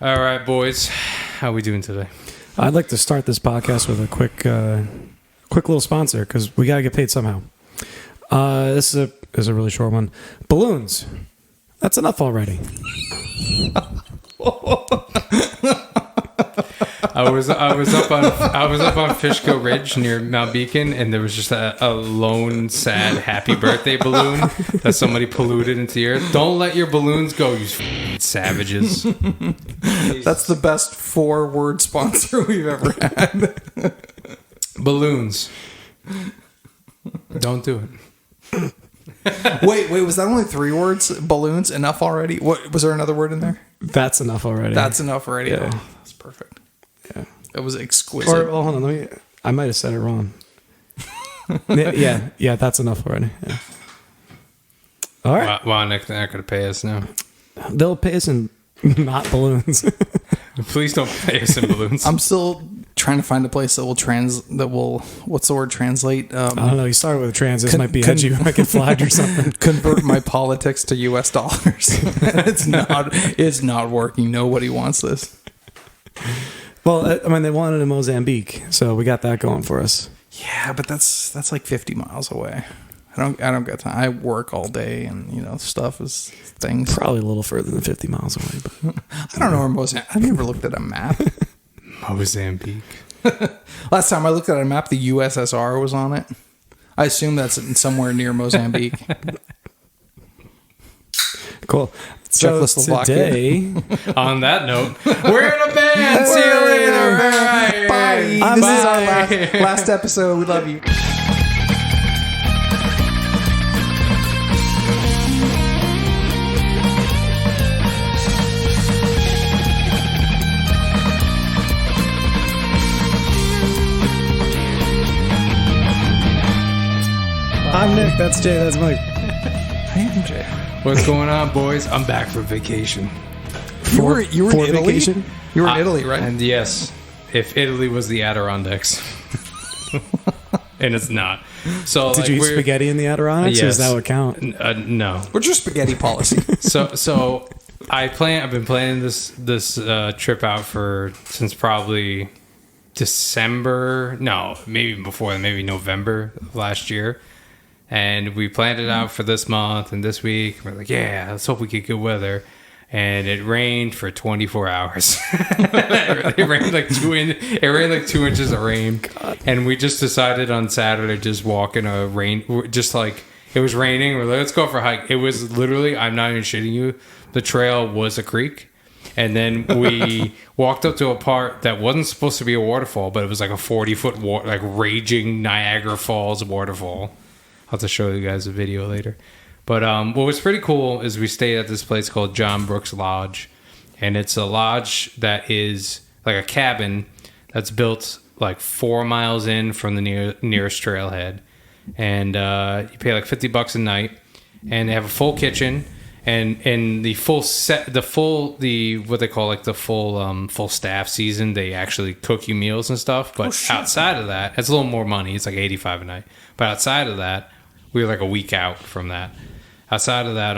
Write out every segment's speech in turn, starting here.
All right, boys. How we doing today? I'd like to start this podcast with a quick little sponsor because we got to get paid somehow. This is a really short one. Balloons. That's enough already. I was up on Fishkill Ridge near Mount Beacon, and there was just a lone, sad, happy birthday balloon that somebody polluted into the earth. Don't let your balloons go, you savages. That's the best 4-word sponsor we've ever had. Balloons. Don't do it. Wait, was that only 3 words? Balloons, enough already? What was there another word in there? That's enough already. That's enough already. Yeah. Oh, that's perfect. Yeah. It was exquisite. Or hold on, I might have said it wrong. yeah, that's enough already. Yeah. All right. Wow, Nick, they're not going to pay us now. They'll pay us in not balloons. Please don't pay us in balloons. I'm still trying to find a place that will what's the word, translate? I don't know. You started with trans. This might be edgy. You might get flagged or something. Convert my politics to US dollars. It's not working. Nobody wants this. Well, I mean, they want it in Mozambique, so we got that going for us. Yeah, but that's like 50 miles away. I don't get time. I work all day, and stuff is things. Probably a little further than 50 miles away, but I don't know where Mozambique. I've never looked at a map. Mozambique. Last time I looked at a map, the USSR was on it. I assume that's somewhere near Mozambique. Cool. So Czechoslovakia. today, On that note, we're in a band. See you later. Bye. This is our last episode. We love you. I'm Nick. That's Jay. That's Mike. I am Jay. What's going on, boys? I'm back from vacation. You were in Italy? Vacation? You were in Italy, right? And yes, if Italy was the Adirondacks. And it's not. So Did you eat spaghetti in the Adirondacks? Yes. Or does that would count? No. What's your spaghetti policy? So I've been planning this trip out since probably December. No, maybe before, maybe November of last year. And we planned it out for this month and this week. We're like, yeah, let's hope we get good weather. And it rained for 24 hours. It rained like 2 inches of rain. God. And we just decided on Saturday just walk in a rain, just like it was raining. We're like, let's go for a hike. It was literally, I'm not even shitting you, the trail was a creek. And then we walked up to a part that wasn't supposed to be a waterfall, but it was like a 40-foot like raging Niagara Falls waterfall. I'll have to show you guys a video later. But what was pretty cool is we stayed at this place called John Brooks Lodge. And it's a lodge that is like a cabin that's built like 4 miles in from the nearest trailhead. And you pay like $50 a night. And they have a full kitchen. And the full set, what they call like the full staff season, they actually cook you meals and stuff. But outside of that, it's a little more money. It's like $85 a night. But outside of that, we were like a week out from that. Outside of that,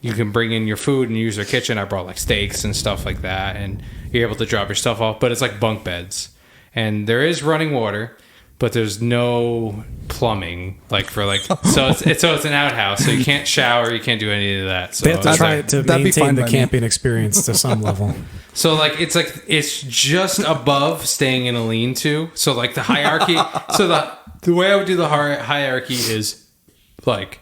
you can bring in your food and use their kitchen. I brought like steaks and stuff like that, and you're able to drop your stuff off. But it's like bunk beds, and there is running water, but there's no plumbing. Like for like, so it's an outhouse, so you can't shower, you can't do any of that. So They have to try to maintain the camping experience to some level. So it's just above staying in a lean-to. So like the hierarchy. So the way I would do the hierarchy is like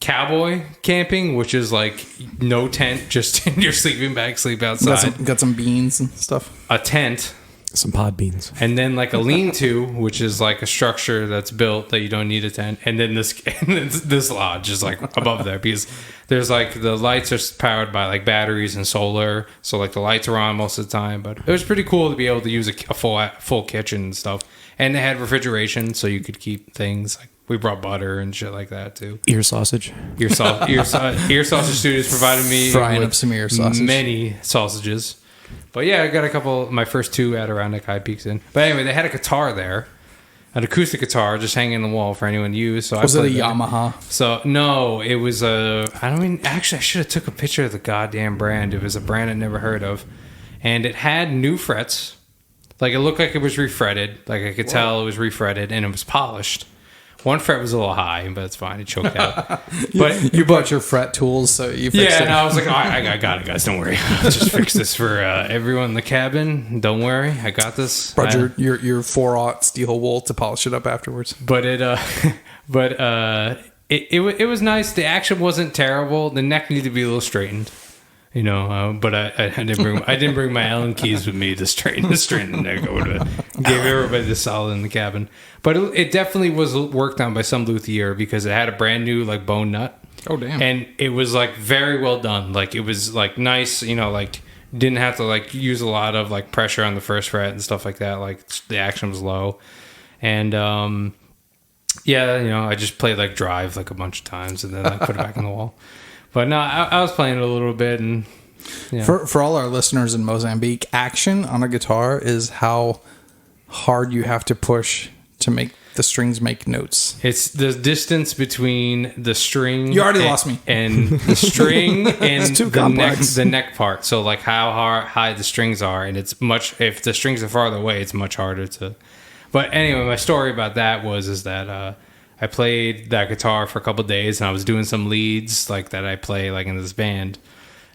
cowboy camping, which is like no tent, just in your sleeping bag, sleep outside. Got some beans and stuff. A tent. Some pod beans. And then like a lean-to, which is like a structure that's built that you don't need a tent. And then this lodge is like above there because there's like the lights are powered by like batteries and solar. So like the lights are on most of the time. But it was pretty cool to be able to use a full kitchen and stuff. And they had refrigeration so you could keep things like we brought butter and shit like that too. Ear sausage. Ear sausage studios provided me frying up some ear sausage. Many sausages. But yeah, I got my first 2 Adirondack high peaks in. But anyway, they had a guitar there, an acoustic guitar just hanging on the wall for anyone to use. So was it a Yamaha? So no, it was actually I should have took a picture of the goddamn brand. It was a brand I'd never heard of. and it had new frets. Like, it looked like it was refretted. Like, I could tell it was refretted, and it was polished. One fret was a little high, but it's fine. It choked out. But you bought your fret tools, so you fixed it. and I was like, I got it, guys. Don't worry. I'll just fix this for everyone in the cabin. Don't worry. I got this. Brought your 4/0 steel wool to polish it up afterwards. But it was nice. The action wasn't terrible. The neck needed to be a little straightened. You know, but I didn't bring my Allen keys with me to straighten the neck. I would have gave everybody the solid in the cabin. But it definitely was worked on by some luthier because it had a brand new like bone nut. Oh damn! And it was like very well done. Like, it was like nice. You know, like didn't have to like use a lot of like pressure on the first fret and stuff like that. Like, the action was low, and yeah, you know, I just played like Drive like a bunch of times and then like put it back on the wall. But no, I was playing it a little bit, and yeah. For all our listeners in Mozambique, action on a guitar is how hard you have to push to make the strings make notes. It's the distance between the string. You already lost me. And the string and too the neck part. So like how high the strings are, and it's much. If the strings are farther away, it's much harder to. But anyway, my story about that is that. I played that guitar for a couple of days, and I was doing some leads like that I play like in this band,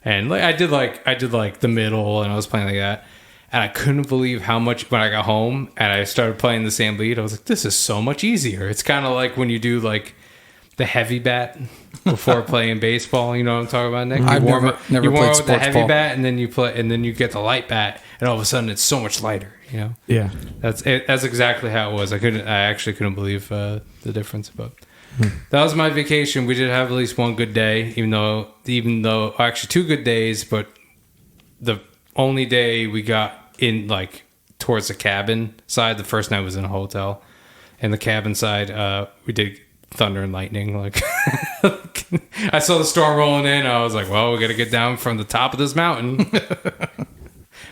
and like I did like the middle, and I was playing like that, and I couldn't believe how much when I got home and I started playing the same lead, I was like, this is so much easier. It's kind of like when you do like the heavy bat before playing baseball. You know what I'm talking about, Nick? I've never you warm played up with the sports heavy ball. bat, and then you play, and then you get the light bat, and all of a sudden it's so much lighter. You know? Yeah. That's it. That's exactly how it was. I actually couldn't believe the difference. But that was my vacation. We did have at least one good day, even though actually 2 good days. But the only day we got in like towards the cabin side, the first night was in a hotel, and the cabin side we did thunder and lightning. Like I saw the storm rolling in. I was like, well, we got to get down from the top of this mountain.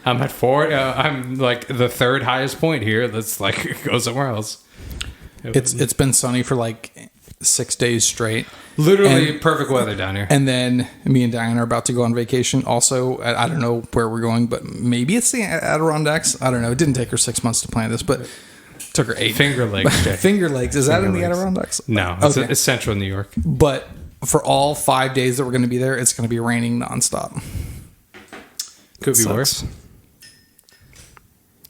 I'm at 4. I'm like the 3rd highest point here. Let's like go somewhere else. It's been sunny for like 6 days straight. Literally perfect weather down here. And then me and Diane are about to go on vacation. Also, I don't know where we're going, but maybe it's the Adirondacks. I don't know. It didn't take her 6 months to plan this, but it took her 8. Finger Lakes. Jay. Finger Lakes. Is that in the Lakes. Adirondacks? No, Okay. it's central New York. But for all 5 days that we're going to be there, it's going to be raining nonstop. Could be Sucks. worse.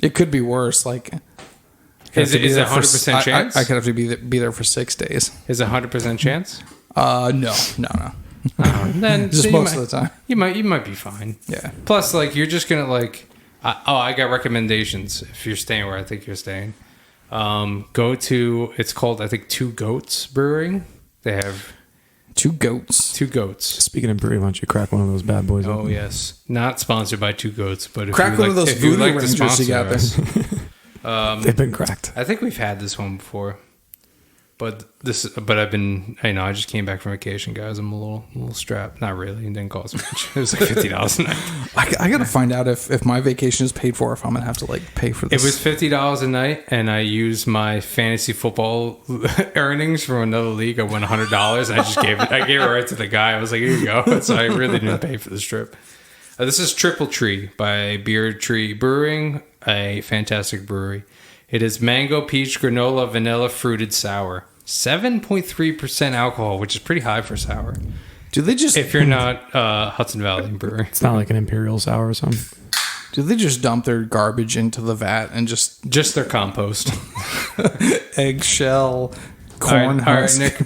It could be worse. Like, Is it 100% chance? I could have to be there for 6 days. Is it 100% chance? No. Then Just so most of the time. You might be fine. Yeah. Plus, like you're just gonna like. I got recommendations if you're staying where I think you're staying. Go to it's called I think Two Goats Brewing. They have Two Goats. Two Goats. Speaking of brewery, why don't you crack one of those bad boys? Oh open? yes, not sponsored by Two Goats, but if Crack you one like, of those if you Voodoo like to Rangers you sponsor got there. us. They've been cracked. I think we've had this one before, but I've been. I know I just came back from vacation, guys. I'm a little strapped. Not really. It didn't cost much. It was like $50 a night. I got to find out if my vacation is paid for, if I'm gonna have to like pay for It this. was $50 a night, and I used my fantasy football earnings from another league. I won $100, and I gave it right to the guy. I was like, "Here you go." So I really didn't pay for this trip. This is Triple Tree by Beard Tree Brewing, a fantastic brewery. It is mango, peach, granola, vanilla, fruited sour. 7.3% alcohol, which is pretty high for sour. Do they just If you're not Hudson Valley Brewery. It's not like an imperial sour or something. dump their garbage into the vat and just Just their compost. eggshell corn All right, husk? Nick,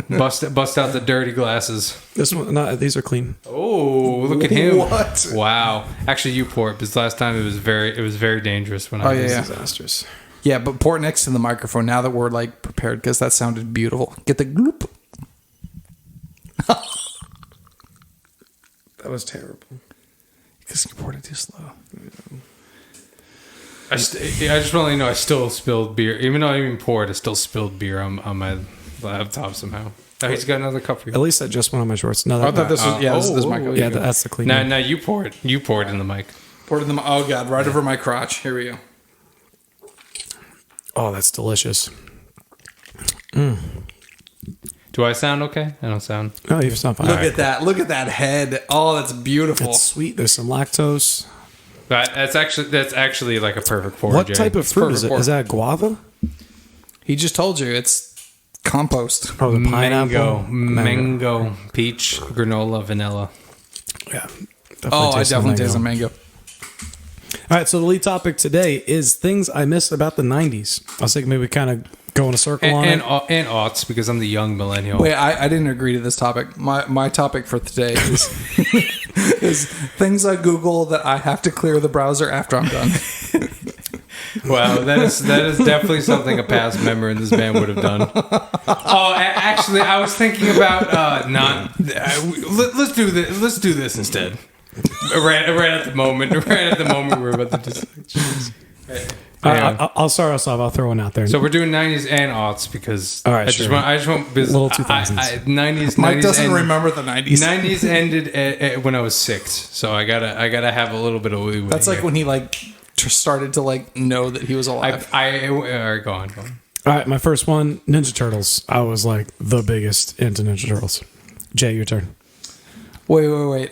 bust out the dirty glasses. This one, no, these are clean. Oh, look at him! What? Wow. Actually, you pour it because last time it was very dangerous when I yeah, was. yeah. Disastrous. Yeah, but pour it next to the microphone now that we're like prepared because that sounded beautiful. Get the gloop. That was terrible. Because you poured it too slow. I just want to let you know I still spilled beer, even though I didn't even pour it. I still spilled beer on my laptop somehow. Oh, he's got another cup for At you. least that just went on my shorts. No, I that, thought this was this mic. yeah, that's the clean. No, one. no, you pour it. You pour it in the mic. Poured it in the oh god, right over my crotch. Here we go. Oh, that's delicious. Do I sound okay? I don't sound. No, you're not fine. Look at that. Look at that head. Oh, that's beautiful. It's sweet. There's some lactose. That's actually like a perfect forage. What type of fruit is it? Perfect Is that guava? He just told you it's compost. Oh, the pineapple. Mango, peach, granola, vanilla. Yeah. I definitely taste a mango. All right, so the lead topic today is things I miss about the 90s. I was thinking maybe we kind of go in a circle on And it. aughts, because I'm the young millennial. Wait, I didn't agree to this topic. My topic for today is is things I Google that I have to clear the browser after I'm done. Wow, that is definitely something a past member in this band would have done. Actually, I was thinking about let's do this. Let's do this instead. Right at the moment we're about to just. I'll start us off. I'll throw one out there. So we're doing 90s and aughts because All right, I sure. just want Little 2000s. 90s. Mike 90s doesn't end- remember the 90s. 90s ended when I was 6, so I gotta have a little bit of leeway. That's like here. when he started to know that he was alive. all right, go on. All right, my first one, Ninja Turtles. I was like the biggest into Ninja Turtles. Jay, your turn. Wait.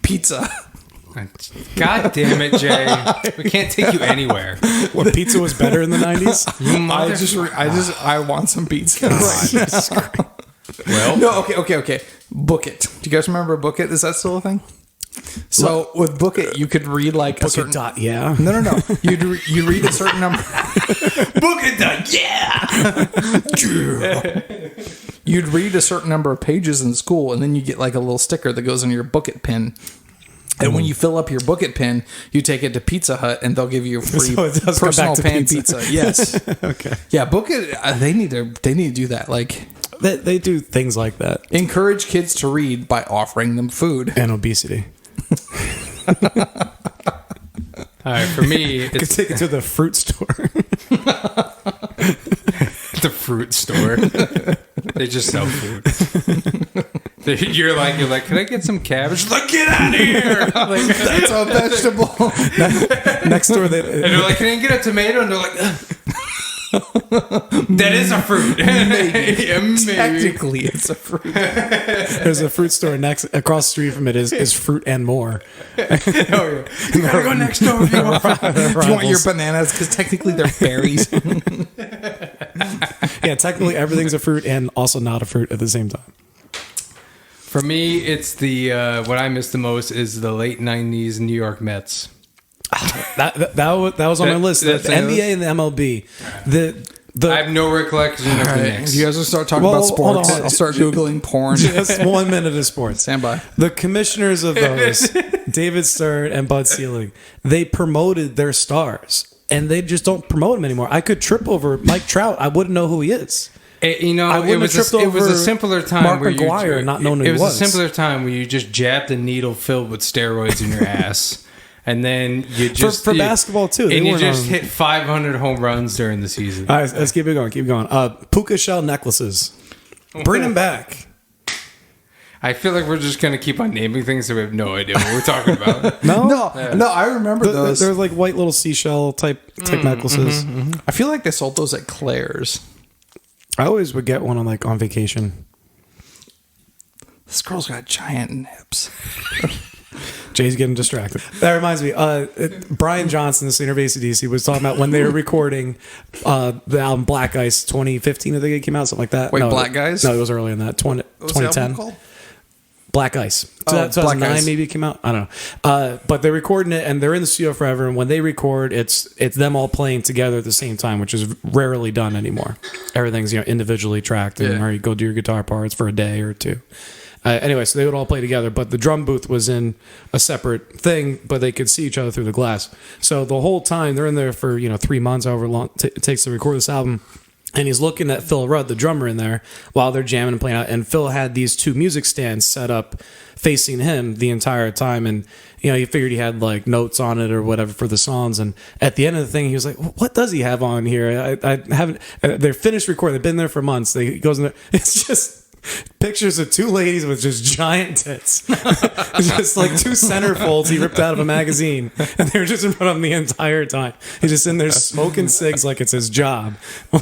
Pizza. God damn it, Jay! We can't take you anywhere. What, pizza was better in the 90s? I want some pizza. Well, No, okay. Book It. Do you guys remember Book It? Is that still a thing? So with Book It, you could read like a certain. Yeah. No. You read a certain number. book it done. Yeah. You'd read a certain number of pages in school, and then you get like a little sticker that goes on your Book It pin. And when you fill up your Book It pin, you take it to Pizza Hut, and they'll give you a free So it does come personal back to pan pizza. pizza. Yes. Okay. Yeah, Book It. They need to do that. Like They do things like that. encourage kids to read by offering them food. And obesity. All right, for me, You could it's take it to the fruit store. the fruit store. They just sell food. You're like, can I get some cabbage? Like, get out of here! Like, That's a vegetable. Next door, and they're like, can I get a tomato? And they're like, that is a fruit. Maybe. Yeah, maybe. Technically, it's a fruit. there's a fruit store across the street from it is Fruit and More. You gotta go next door if you want. Do you want your bananas? Because technically they're berries. Yeah, technically everything's a fruit and also not a fruit at the same time. For me, it's the what I miss the most is the late '90s New York Mets. That was on my list. The that's on your NBA and the MLB. I have no recollection of the Knicks. If you guys will start talking Well, about sports, hold on. I'll start Googling porn. Just 1 minute of sports. Stand by. The commissioners of those, David Stern and Bud Selig, they promoted their stars, and they just don't promote them anymore. I could trip over Mike Trout. I wouldn't know who he is. It I wouldn't was have tripped it was a over simpler time Mark where McGwire not knowing who it he was was. a simpler time where you just jabbed a needle filled with steroids in your ass, and then you just for basketball too. They and you weren't just on- hit 500 home runs during the season. All right, let's keep it going. Keep going. Puka shell necklaces. Bring them back. I feel like we're just gonna keep on naming things, so we have no idea what we're talking about. No, No, I remember those. They're like white little seashell type necklaces. I feel like they sold those at Claire's. I always would get one on vacation. This girl's got giant nips. Jay's getting distracted. That reminds me. Brian Johnson, the singer of AC/DC, was talking about when they were recording the album Black Ice 2015. I think it came out, something like that. Wait, no, Black Guys? No, it was earlier than that. What's the album 2010. called? Black Ice. Black 2009 Ice. maybe it came out. I don't know. But they're recording it and they're in the studio forever. And when they record, it's them all playing together at the same time, which is rarely done anymore. Everything's individually tracked, and or you go do your guitar parts for a day or two. Anyway, so they would all play together, but the drum booth was in a separate thing, but they could see each other through the glass. So the whole time they're in there for 3 months, however long it takes to record this album. And he's looking at Phil Rudd, the drummer, in there while they're jamming and playing out. And Phil had these 2 music stands set up facing him the entire time. And, he figured he had like notes on it or whatever for the songs. And at the end of the thing, he was like, what does he have on here? I haven't, they're finished recording. They've been there for months. He goes in there. It's just pictures of 2 ladies with just giant tits. Just like 2 centerfolds he ripped out of a magazine. And they were just in front of him the entire time. He's just in there smoking cigs like it's his job,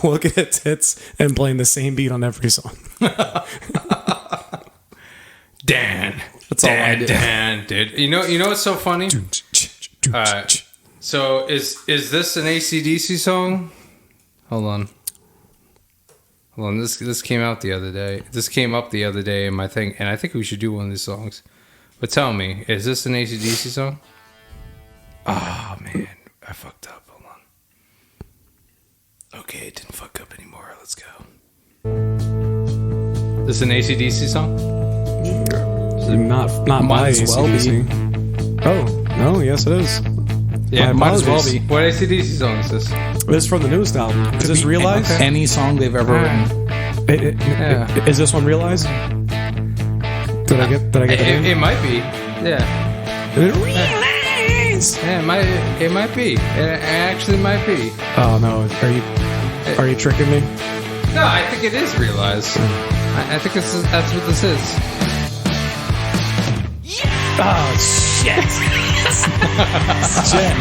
looking at tits and playing the same beat on every song. Dan. That's all I did. Dan, dude. You know what's so funny? Alright. So is this an AC/DC song? Hold on. This came out the other day. This came up the other day in my thing, and I think we should do one of these songs. But tell me, is this an AC/DC song? Oh man, I fucked up. Hold on. Okay, it didn't fuck up anymore. Let's go. This an AC/DC song? Not Might my as well be. AC/DC. Oh no, yes it is. Yeah, My might as well apologies. be. What AC/DC song is this? This is from the newest album. Is this Realize? Any song they've ever written. Is this one Realize? Did I get the name? It might be. Yeah. Realize. Yeah, it might be. It actually might be. Oh no, are you tricking me? No, I think it is Realize. I think that's what this is. Oh shit! Shit.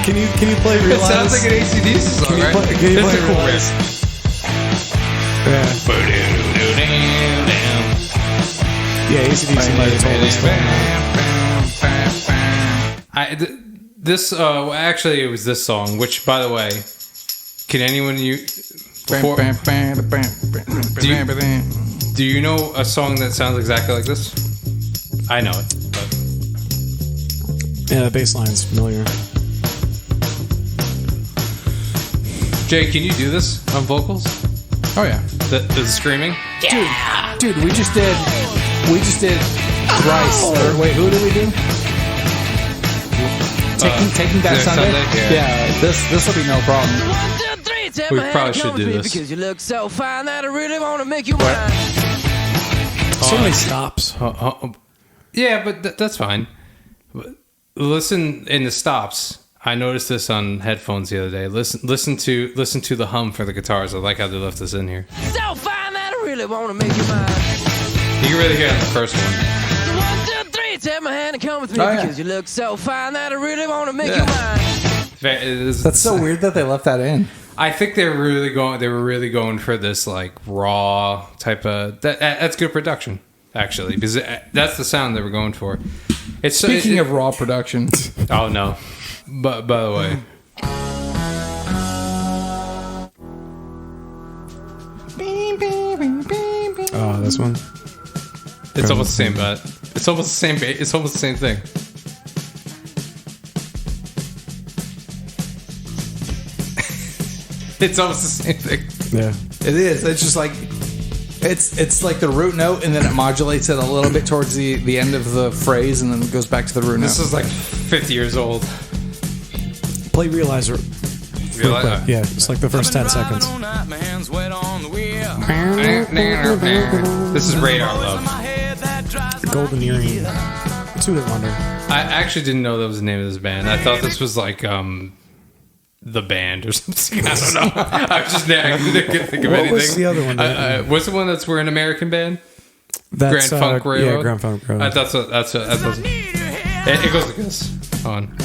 Can you play It Realize? sounds like an AC/DC song, Can you right? play- can you It's play a cool Realize? riff. Yeah, AC/DC might have told us that. This actually it was this song, which by the way, can anyone do you know a song that sounds exactly like this? I know it. But. Yeah, the bass line's familiar. Jay, can you do this on vocals? Oh yeah, The screaming? dude, we just did Thrice. Or, wait, who did we do? Taking Back Sunday. Yeah, this will be no problem. We probably should do this. Because you look so fine that I really want to make you mine. So many stops. Yeah, but that's fine. But listen in the stops. I noticed this on headphones the other day. Listen to the hum for the guitars. I like how they left this in here. So fine that I really want to make you mine. You can really hear it in the first one. 1, 2, 3, take my hand and come with me Oh, yeah. because you look so fine that I really want to make you mine. That's so weird that they left that in. I think they were really going for this like raw type of that's good production actually because that's the sound they were going for. Speaking of raw production, Oh no, but by the way, Oh, this one. it's almost the same, but it's almost the same. It's almost the same thing. It's almost the same thing. Yeah. it is. It's just like it's like the root note, and then it modulates it a little bit towards the end of the phrase, and then it goes back to the root note. This is like 50 years old. Play Realizer. Realize- Yeah, it's like the first 10 seconds. This is Radar Love. Golden Earring. Two-Hit Wonder. I actually didn't know that was the name of this band. I thought this was like the band or something. I don't know. I couldn't think of What anything. was the other one? What's the one that's we're an American band? That's, Grand Funk Railroad? Yeah, Grand Funk Railroad. I thought so. It goes like this. Hold on.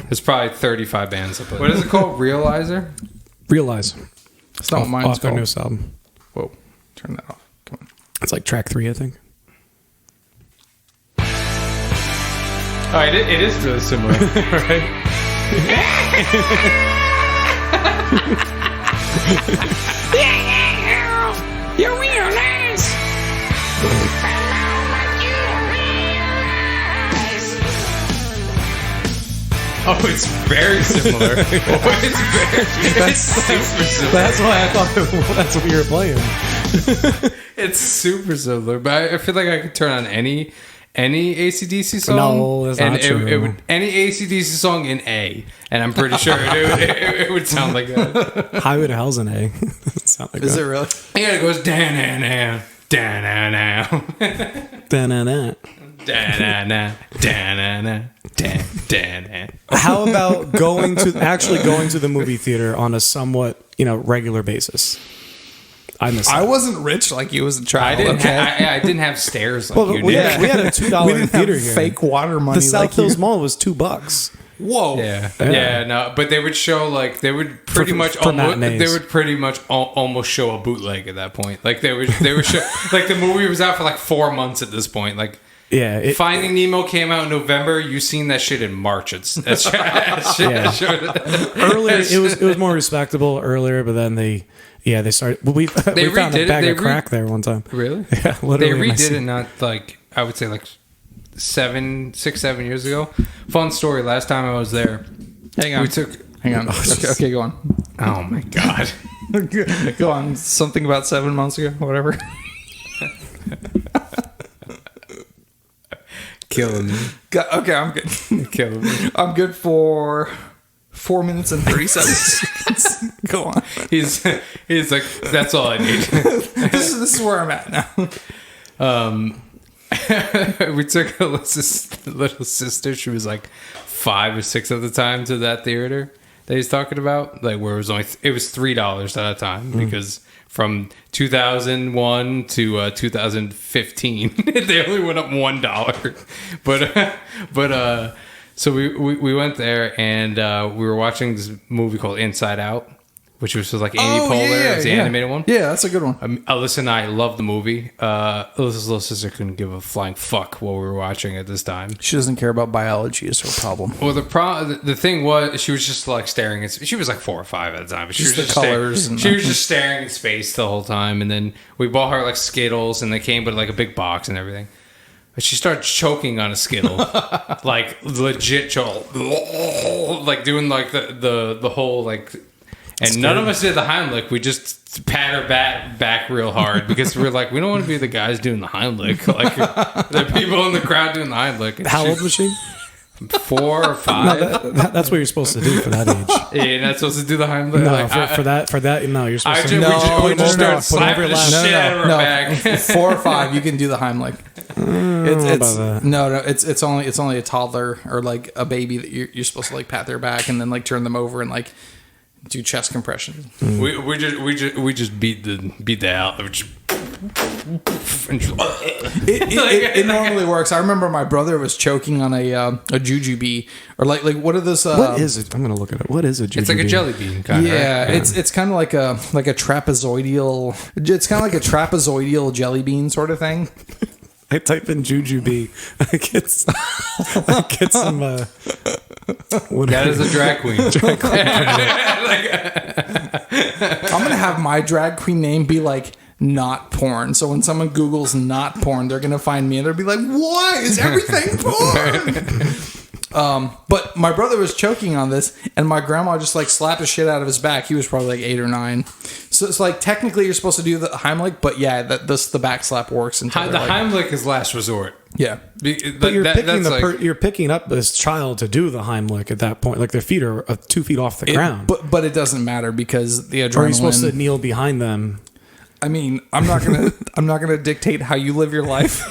There's probably 35 bands that play. What is it called? Realizer? Realize. It's not what mine's Off their called. newest album. Whoa, turn that off. Come on. It's like track 3, I think. Oh, it is really similar, right? You're real nice. Oh, it's very similar. It's super similar. That's why I thought that's what you were playing. It's super similar, but I feel like I could turn on any AC/DC song. No, that's not true. It would, any AC/DC song in A, and I'm pretty sure it would sound like that. Highway to Hell's an A. Sound like Is that. it really? Yeah, it goes da-na-na, da-na-na, Da-na-na. da-na-na, da-na-na, da-na-na. How about going to the movie theater on a somewhat, regular basis? I miss I that. wasn't rich like you as a child. I didn't. Okay? I didn't have stairs like Well, you we did. had a $2 we didn't theater have here. fake water money. The South like Hills you. Mall was $2. Whoa. Yeah, no, but they would show like they would pretty much almost show a bootleg at that point. Like they would show like the movie was out for like 4 months at this point. Like Finding Nemo came out in November. You seen that shit in March. Earlier it was more respectable earlier, but then they started. We found a bag of crack there one time. Really? Yeah, literally. They redid it not like I would say like 7 years ago. Fun story. Last time I was there, hang on. Okay, go on. Oh my god. Go on. Something about 7 months ago, whatever. Killing me. Okay, I'm good. Killing me. I'm good for 4 minutes and 37 seconds. Go on. He's like, that's all I need. This is where I'm at now. We took a little sister. She was like 5 or 6 at the time to that theater that he's talking about. Like where it was $3 at a time because from 2001 to 2015 they only went up $1. But so we went there and we were watching this movie called Inside Out, which was like Amy Poehler. It was the animated one. Yeah, that's a good one. Alyssa and I loved the movie. Alyssa's little sister couldn't give a flying fuck what we were watching at this time. She doesn't care about biology is her problem. Well, the thing was, she was just like staring at. She was like 4 or 5 at the time. But she was just colors. She was just staring at space the whole time. And then we bought her like Skittles, and they came with like a big box and everything. But she started choking on a Skittle, like legit choke, like doing like the whole like. And none of us did the Heimlich. We just pat her back real hard because we're like, we don't want to be the guys doing the Heimlich. Like, there are people in the crowd doing the Heimlich. And how old was she? 4 or 5. No, that's what you're supposed to do for that age. Yeah, you're not supposed to do the Heimlich. No, for that, no, you're supposed to. We just start slapping the shit out of her back. 4 or 5, you can do the Heimlich. It's only a toddler or like a baby that you're supposed to like pat their back and then like turn them over and like do chest compression. We just beat the out. It normally works. I remember my brother was choking on a jujube or like what are those? What is it? I'm gonna look at it. What is a jujube? It's like a jelly bean kind of. Yeah, right? It's kind of like a trapezoidal. It's kind of like a trapezoidal jelly bean sort of thing. I type in jujube. I get some. That is a drag queen. I'm gonna have my drag queen name be like not porn. So when someone Googles not porn, they're gonna find me and they'll be like, "Why is everything porn?" But my brother was choking on this, and my grandma just like slapped the shit out of his back. He was probably like 8 or 9. So it's like technically you're supposed to do the Heimlich, but yeah, the back slap works. The Heimlich is last resort. Yeah, but you're picking up this child to do the Heimlich at that point. Like their feet are 2 feet off the ground. But it doesn't matter because the adrenaline. Or are you supposed to kneel behind them? I mean, I'm not gonna dictate how you live your life.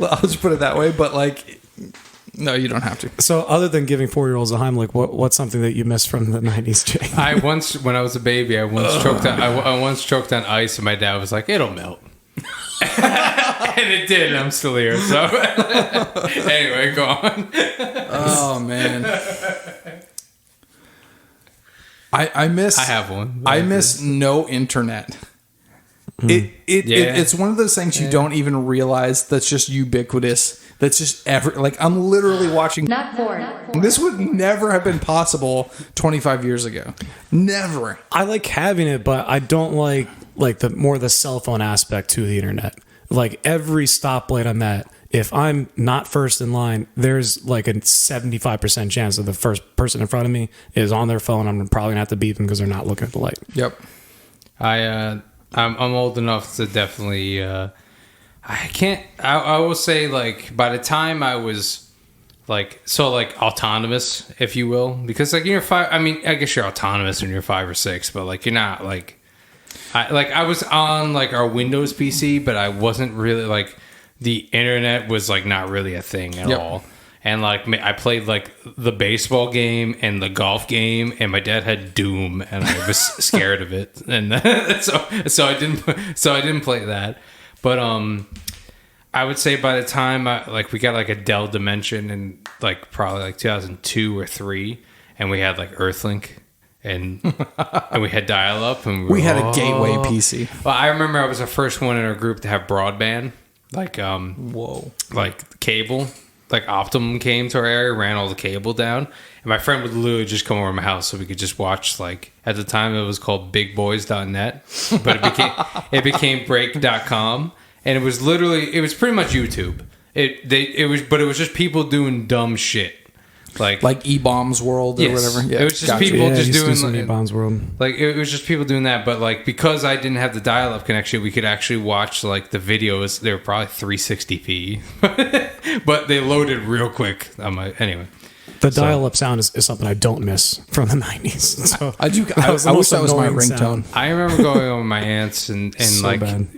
I'll just put it that way. But like, no, you don't have to. So, other than giving 4-year-olds a Heimlich, what's something that you missed from the '90s, Jay? When I was a baby, I once choked on ice, and my dad was like, "It'll melt," and it did. And I'm still here. So, anyway, go on. Oh man. I miss. I have one. I miss no internet. It's one of those things you don't even realize that's just ubiquitous. That's just like I'm literally watching. Not porn. This would never have been possible 25 years ago. Never. I like having it, but I don't like the cell phone aspect to the internet. Like every stoplight I'm at, if I'm not first in line, there's like a 75% chance that the first person in front of me is on their phone. I'm probably gonna have to beep them because they're not looking at the light. Yep. I'm old enough to definitely. I will say like by the time I was like autonomous, if you will, because like you're 5. I mean, I guess you're autonomous when you're 5 or 6, but like you're not like. I was on like our Windows PC, but I wasn't really like the internet was like not really a thing at all. And like I played like the baseball game and the golf game, and my dad had Doom, and I was scared of it, and so I didn't play that. But I would say by the time we got like a Dell Dimension in like probably like 2002 or 3, and we had like Earthlink and we had dial up and we had a gateway PC. Well, I remember I was the first one in our group to have broadband, like like cable. Like Optimum came to our area, ran all the cable down, and my friend would literally just come over to my house so we could just watch. Like at the time, it was called BigBoys.net, but it became Break.com, and it was pretty much YouTube. It was just people doing dumb shit, like E-Bombs World or whatever. Yeah, it was just people just doing E-Bombs World. Like it was just people doing that, but like because I didn't have the dial-up connection, we could actually watch like the videos. They were probably 360p, but they loaded real quick. Anyway. The dial-up sound is something I don't miss from the 90s. So I do. I wish that was my ringtone. Sound. I remember going over with my aunts and So like bad.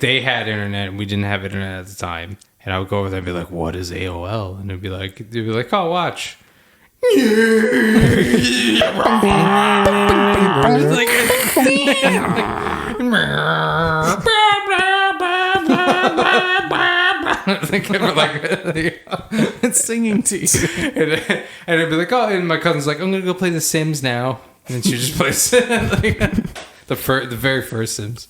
they had internet and we didn't have internet at the time. And I would go over there and be like, "What is AOL?" And they'd be like, "Oh, watch." It's singing to you. And I'd be like, "Oh," and my cousin's like, "I'm gonna go play The Sims now," and then she just plays the very first Sims,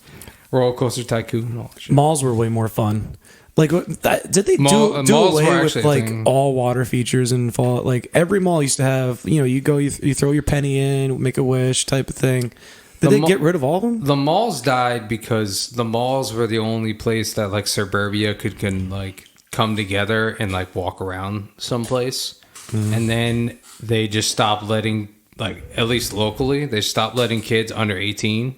Roller Coaster Tycoon, and all that shit. Malls were way more fun. Like, did they do Malls away were with actually a like thing. all water features and fall? Like every mall used to have, you go, you throw your penny in, make a wish type of thing. Did they get rid of all of them? The malls died because the malls were the only place that like suburbia can like come together and like walk around someplace. And then they just stopped letting, like, at least locally, they stopped letting kids under 18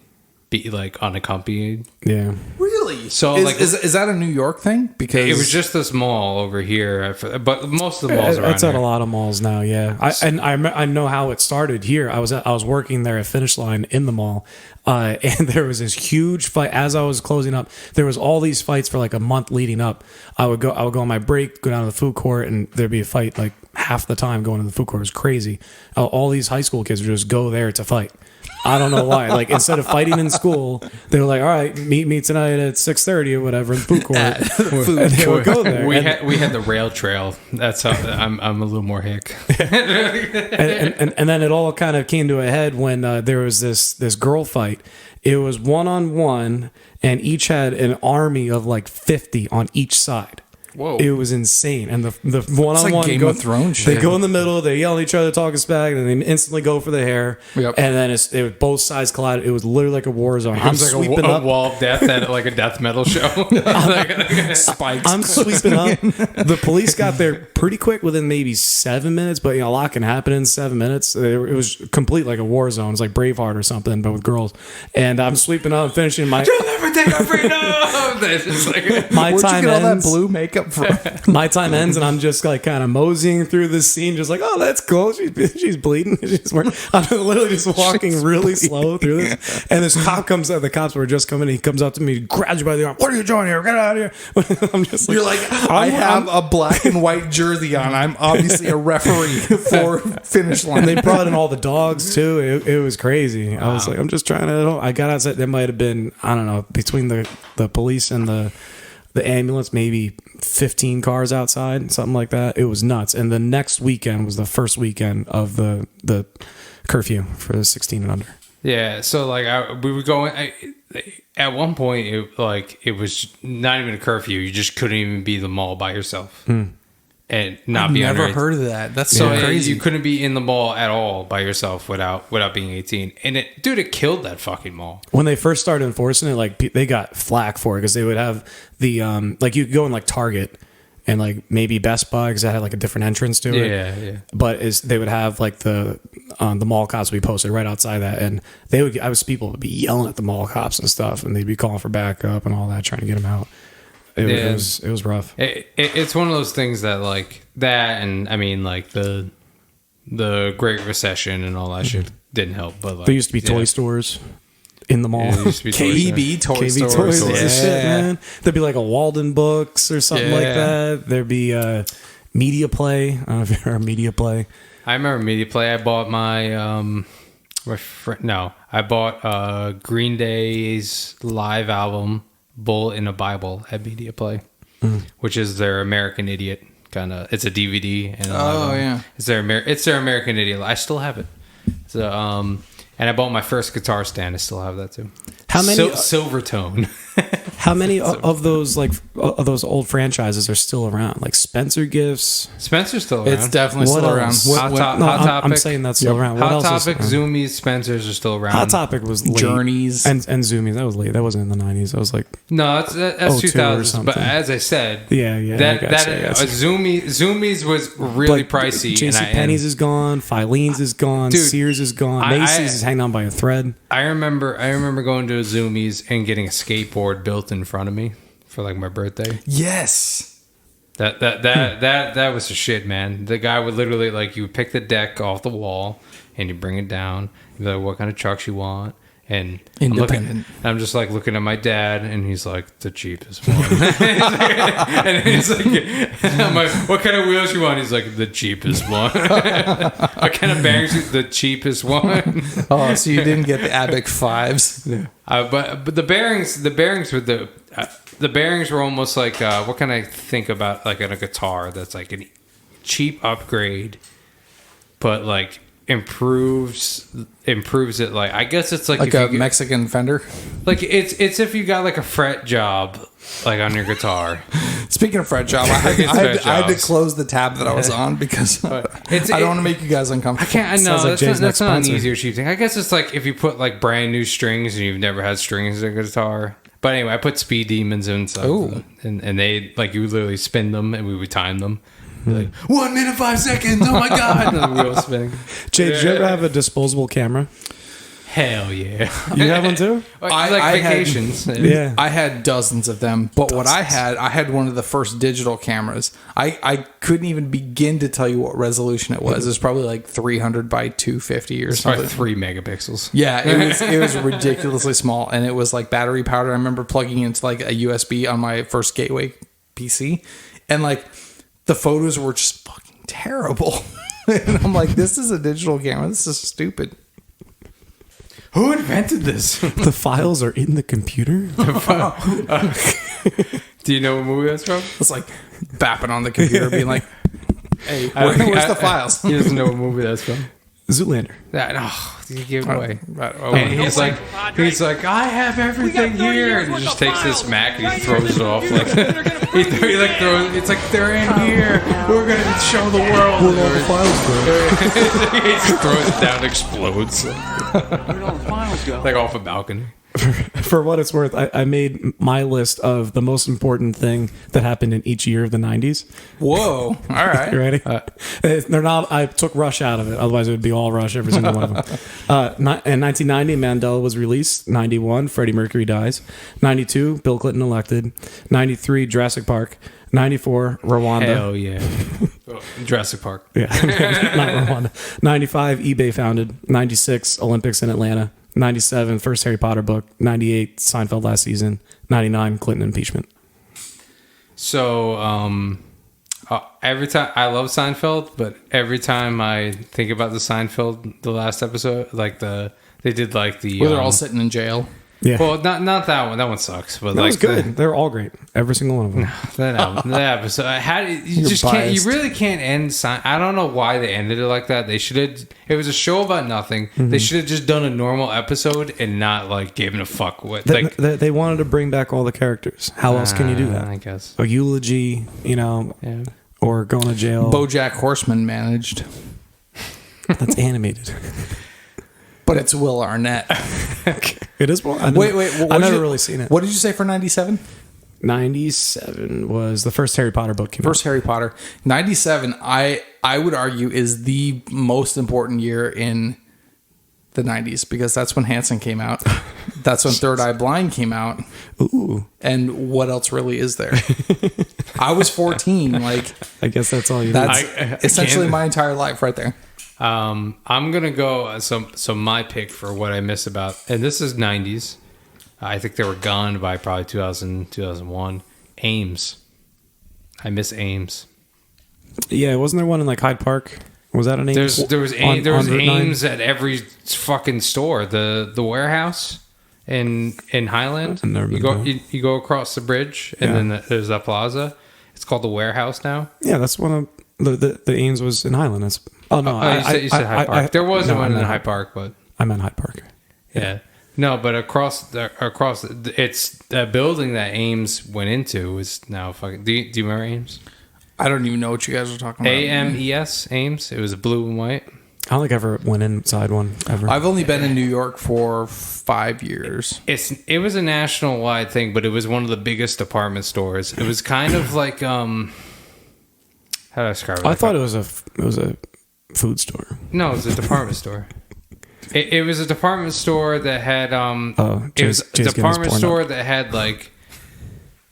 be like unaccompanied. Yeah. Really? So like, is that a New York thing? Because it was just this mall over here, but most of the malls around It's at here. a lot of malls now. Yeah, I know how it started here. I was working there at Finish Line in the mall, and there was this huge fight as I was closing up. There was all these fights for like a month leading up. I would go on my break, go down to the food court, and there'd be a fight like half the time. Going to the food court was crazy. All these high school kids would just go there to fight. I don't know why. Like instead of fighting in school, they were like, "All right, meet me tonight at 6:30 or whatever in food court." And they would go there. We had the rail trail. That's how I'm a little more hick. and then it all kind of came to a head when there was this girl fight. It was 1-on-1, and each had an army of like 50 on each side. Whoa. It was insane. And the one-on-one like Game of Thrones They shit. go in the middle, they yell at each other, talking smack, and they instantly go for the hair. Yep. And then it was both sides collided. It was literally like a war zone. I'm It was sweeping like a up. wall of death at like a death metal show. spikes. I'm sweeping up. The police got there pretty quick, within maybe 7 minutes. But a lot can happen in 7 minutes. It was complete like a war zone. It's like Braveheart or something, but with girls. And I'm sweeping up, finishing my. You'll never take our freedom. It's just like, My Where'd you time get all that ends. blue makeup from? My time ends, and I'm just like kind of moseying through this scene, just like, oh, that's cool. She's bleeding. I'm literally just walking really slow through this, and this cop comes out. The cops were just coming. He comes up to me, grabs you by the arm. What are you doing here? Get out of here! I'm just like, You're like, I have a black and white jersey on. I'm obviously a referee for Finish Line. And they brought in all the dogs too. It was crazy. I was like, I'm just trying to. I got outside. There might have been, I don't know, between the police and the ambulance, maybe 15 cars outside, something like that. It was nuts. And the next weekend was the first weekend of the curfew for the 16 and under. yeah. So like we were going. At one point, it was not even a curfew. You just couldn't even be in the mall by yourself. And not I've be never under heard of that. That's So so crazy. you couldn't be in the mall at all by yourself without being 18. And it killed that fucking mall. When they first started enforcing it, like they got flack for it because they would have the like you could go in like Target and like maybe Best Buy because that had like a different entrance to it. Yeah. But they would have like the mall cops would be posted right outside that, and people would be yelling at the mall cops and stuff, and they'd be calling for backup and all that, trying to get them out. It was rough. It's one of those things that like that, and I mean like the Great Recession and all that shit didn't help. But like, There used to be toy stores in the mall. Yeah, there used to be toy KB toy KB stores. toys and Yeah. shit, man. There'd be like a Walden Books or something like Yeah. that. There'd be Media Play. I don't know if you heard of Media Play. I remember Media Play. I bought I bought Green Day's live album Bull in a Bible at Media Play. which is their American Idiot kind of. It's a DVD. And yeah. It's their American Idiot. I still have it. So and I bought my first guitar stand. I still have that too. How many Silvertone? How many of those of those old franchises are still around? Like Spencer Gifts. Spencer's still around. It's definitely What still else? around. Hot No, Topic. I'm saying that's still around. What Hot else is Topic, around? Zoomies, Spencer's are still around. Hot Topic was late. Journeys. and Zoomies. That was late. That wasn't in the 90s. That was like No, that's 02 or 2000s. But something. as I said, Yeah, I gotcha, I gotcha. Zoomies was really pricey. JC Penney's is gone. Filene's is gone. Dude, Sears is gone. Macy's is hanging on by a thread. I remember going to a Zoomies and getting a skateboard built in front of me for like my birthday. Yes. That was the shit, man. The guy would literally you would pick the deck off the wall and you bring it down. You'd be like, what kind of trucks you want? And Independent. I'm just looking at my dad, and he's like, the cheapest one. And he's like, I'm like, what kind of wheels you want? He's like, the cheapest one. What kind of bearings? The cheapest one. Oh, so you didn't get the Abic 5s? But the bearings with the bearings were almost like what can I think about like in a guitar that's like a cheap upgrade, but like improves it. Like I guess it's like Like a Mexican Fender? like it's if you got like a fret job like on your guitar. Speaking of fret job, I had to close the tab that I was on because I don't want to make you guys uncomfortable. I can't. I know Sounds like Jay's that's next not an sponsor. easy or cheap thing. I guess it's like if you put like brand new strings and you've never had strings in a guitar. But anyway, I put Speed Demons in stuff, Ooh. and they like you would literally spin them and we would time them. Like 1 minute 5 seconds. Oh my god! And the wheel spinning. Jay, did you ever have a disposable camera? Hell yeah! You have one too? I had- vacations. Yeah. I had dozens of them, but what I had one of the first digital cameras. I couldn't even begin to tell you what resolution it was. It was probably like 300 by 250 or It's something. probably 3 megapixels. Yeah, it was ridiculously small, and it was like battery powered. I remember plugging into like a USB on my first Gateway PC, and like the photos were just fucking terrible. And I'm like, this is a digital camera. This is stupid. Who invented this? The files are in the computer? Do you know what movie that's from? It's like bapping on the computer, being like, "Hey, where's the files?" He doesn't know what movie that's from. Zoolander. You give it away. Oh, And he's like, I have everything here, and he just takes this Mac and he throws it off like he like throws. It's like they're in here. We're gonna show the world. where'd all the files go? He just throws it down, explodes Where'd all the files go? like off a balcony. For what it's worth, I made my list of the most important thing that happened in each year of the 90s. Whoa! All right. You ready? They're not. I took Rush out of it. Otherwise, it would be all Rush, every single one of them. In 1990, Mandela was released. 91, Freddie Mercury dies. 92, Bill Clinton elected. 93, Jurassic Park. 94, Rwanda. Hell yeah! Jurassic Park. Yeah, not Rwanda. 95, eBay founded. 96, Olympics in Atlanta. 97, first Harry Potter book. 98, Seinfeld last season. 99, Clinton impeachment. So every time I love Seinfeld, but every time I think about the Seinfeld, the last episode, like they did like the Where they're all sitting in jail. Yeah, well, not that one. That one sucks. But that like was good. They're all great. Every single one of them. that episode. you You're just can't. You biased. really can't end. I don't know why they ended it like that. They should have. It was a show about nothing. They should have just done a normal episode and not like given a fuck what. They wanted to bring back all the characters. How else can you do that? I guess. A eulogy, Yeah. or going to jail. BoJack Horseman managed, That's animated. but it's Will Arnett. It is. Well, Wait, I've never really seen it. What did you say for 97? 97 was the first Harry Potter book came First Harry Potter. 97, I would argue, is the most important year in the 90s because that's when Hanson came out. That's when Third Eye Blind came out. out. Ooh, And what else really is there? I was 14. Like, I guess that's all you need. that's essentially my entire life right there. I'm gonna go. So my pick for what I miss about, and this is 90s. I think they were gone by probably 2000, 2001. Ames. I miss Ames. Yeah, wasn't there one in like Hyde Park? Was that an Ames? There was On Route 9? Ames at every fucking store. The warehouse in Highland. I've never You been go to it. you go across the bridge, and then there's a plaza. It's called the Warehouse now. Yeah, that's one of the Ames was in Highland. That's, oh no, You said Hyde Park. There was one in Hyde Park, but I meant Hyde Park. yeah. No, but across it's the building that Ames went into is now fucking. Do you remember Ames? I don't even know what you guys are talking about. AMES Ames. It was blue and white. I don't think I ever went inside one ever. I've only been in New York for 5 years. It was a national wide thing, but it was one of the biggest department stores. It was kind of like how do I describe it? I thought it was a food store. No, it was a department store. It was a department store that had it was a department store that had like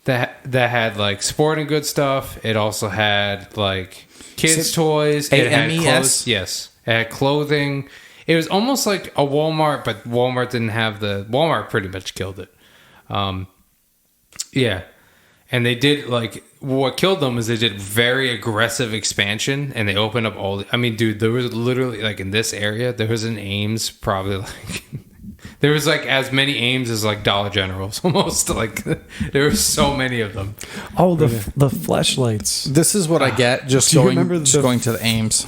that had like sporting good stuff. It also had like kids toys. It had clothes. Yes, it had clothing. It was almost like a Walmart, but Walmart didn't have the Walmart. Pretty much killed it. Yeah, and they did like what killed them is they did very aggressive expansion, and they opened up all. I mean, dude, there was literally like in this area there was an Ames probably like. There was like as many Ames as like Dollar Generals almost. Like there were so many of them. Oh, the fleshlights. This is what I get just Do you going remember going to the Ames.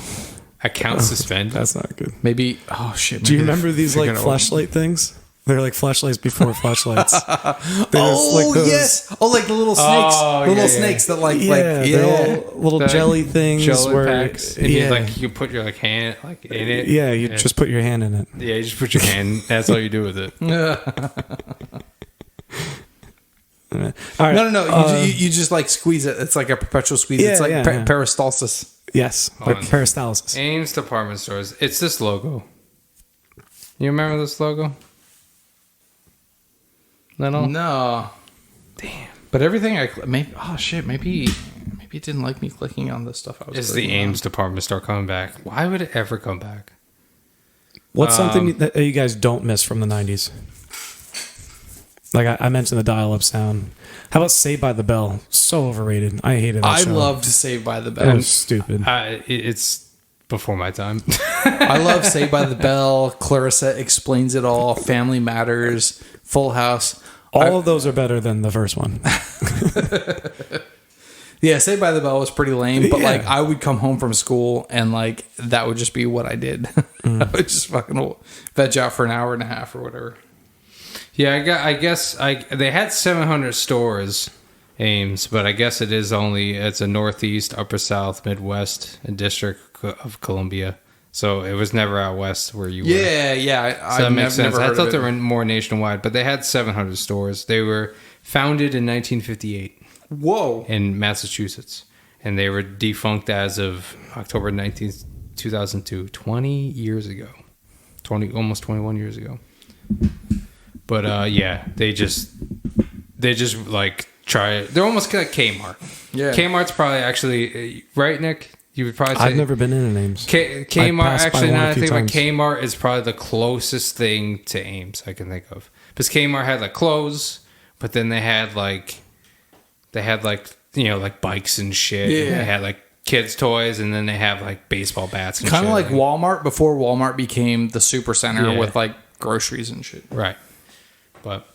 Account suspended. That's not good. Maybe. Oh shit. Do you remember these like flashlight things? They're like flashlights before flashlights. Like those, yes. Oh, like the little snakes. Snakes that like they're all little jelly things jelly where packs. And you put your like hand like in it. Yeah, you just put your hand in it. Yeah, you just put your hand. That's all you do with it. All right. No. You just like squeeze it. It's like a perpetual squeeze. Yeah, it's like yeah. peristalsis. Yes, like peristalsis. Ames department stores. It's this logo. You remember this logo? No. Damn. But everything maybe it didn't like me clicking on the stuff I was. Is the Ames department store coming back? Why would it ever come back? What's something that you guys don't miss from the 90s? Like I mentioned the dial-up sound. How about Saved by the Bell? So overrated. I hated that show. I loved Saved by the It Bell. was stupid. It's before my time. I love Saved by the Bell. Clarissa Explains It All. Family Matters. Full House. All of those are better than the first one. Yeah, Saved by the Bell was pretty lame, but Yeah. like I would come home from school and like that would just be what I did. I would just fucking veg out for an hour and a half or whatever. Yeah, I guess they had 700 stores, Ames, but I guess it's a Northeast, Upper South, Midwest, and District of Columbia. So it was never out west where you were. Yeah. So that makes sense. I thought they were. were more nationwide, but they had 700 stores. They were founded in 1958 Whoa. in Massachusetts, and they were defunct as of October 19th, 2002, 20 years ago. Almost 21 years ago. But yeah, they just like try. They're almost like Kmart. Yeah. Kmart's probably actually right, Nick. You would probably say I've never been in Ames. Kmart. passed by Actually, one now a I few think about times. Kmart is probably the closest thing to Ames I can think of. Because Kmart had like clothes, but then they had like like bikes and shit. Yeah. And they had like kids toys, and then they have like baseball bats and Kind shit. of like Walmart before Walmart became the super center Yeah. with like groceries and shit. Right. But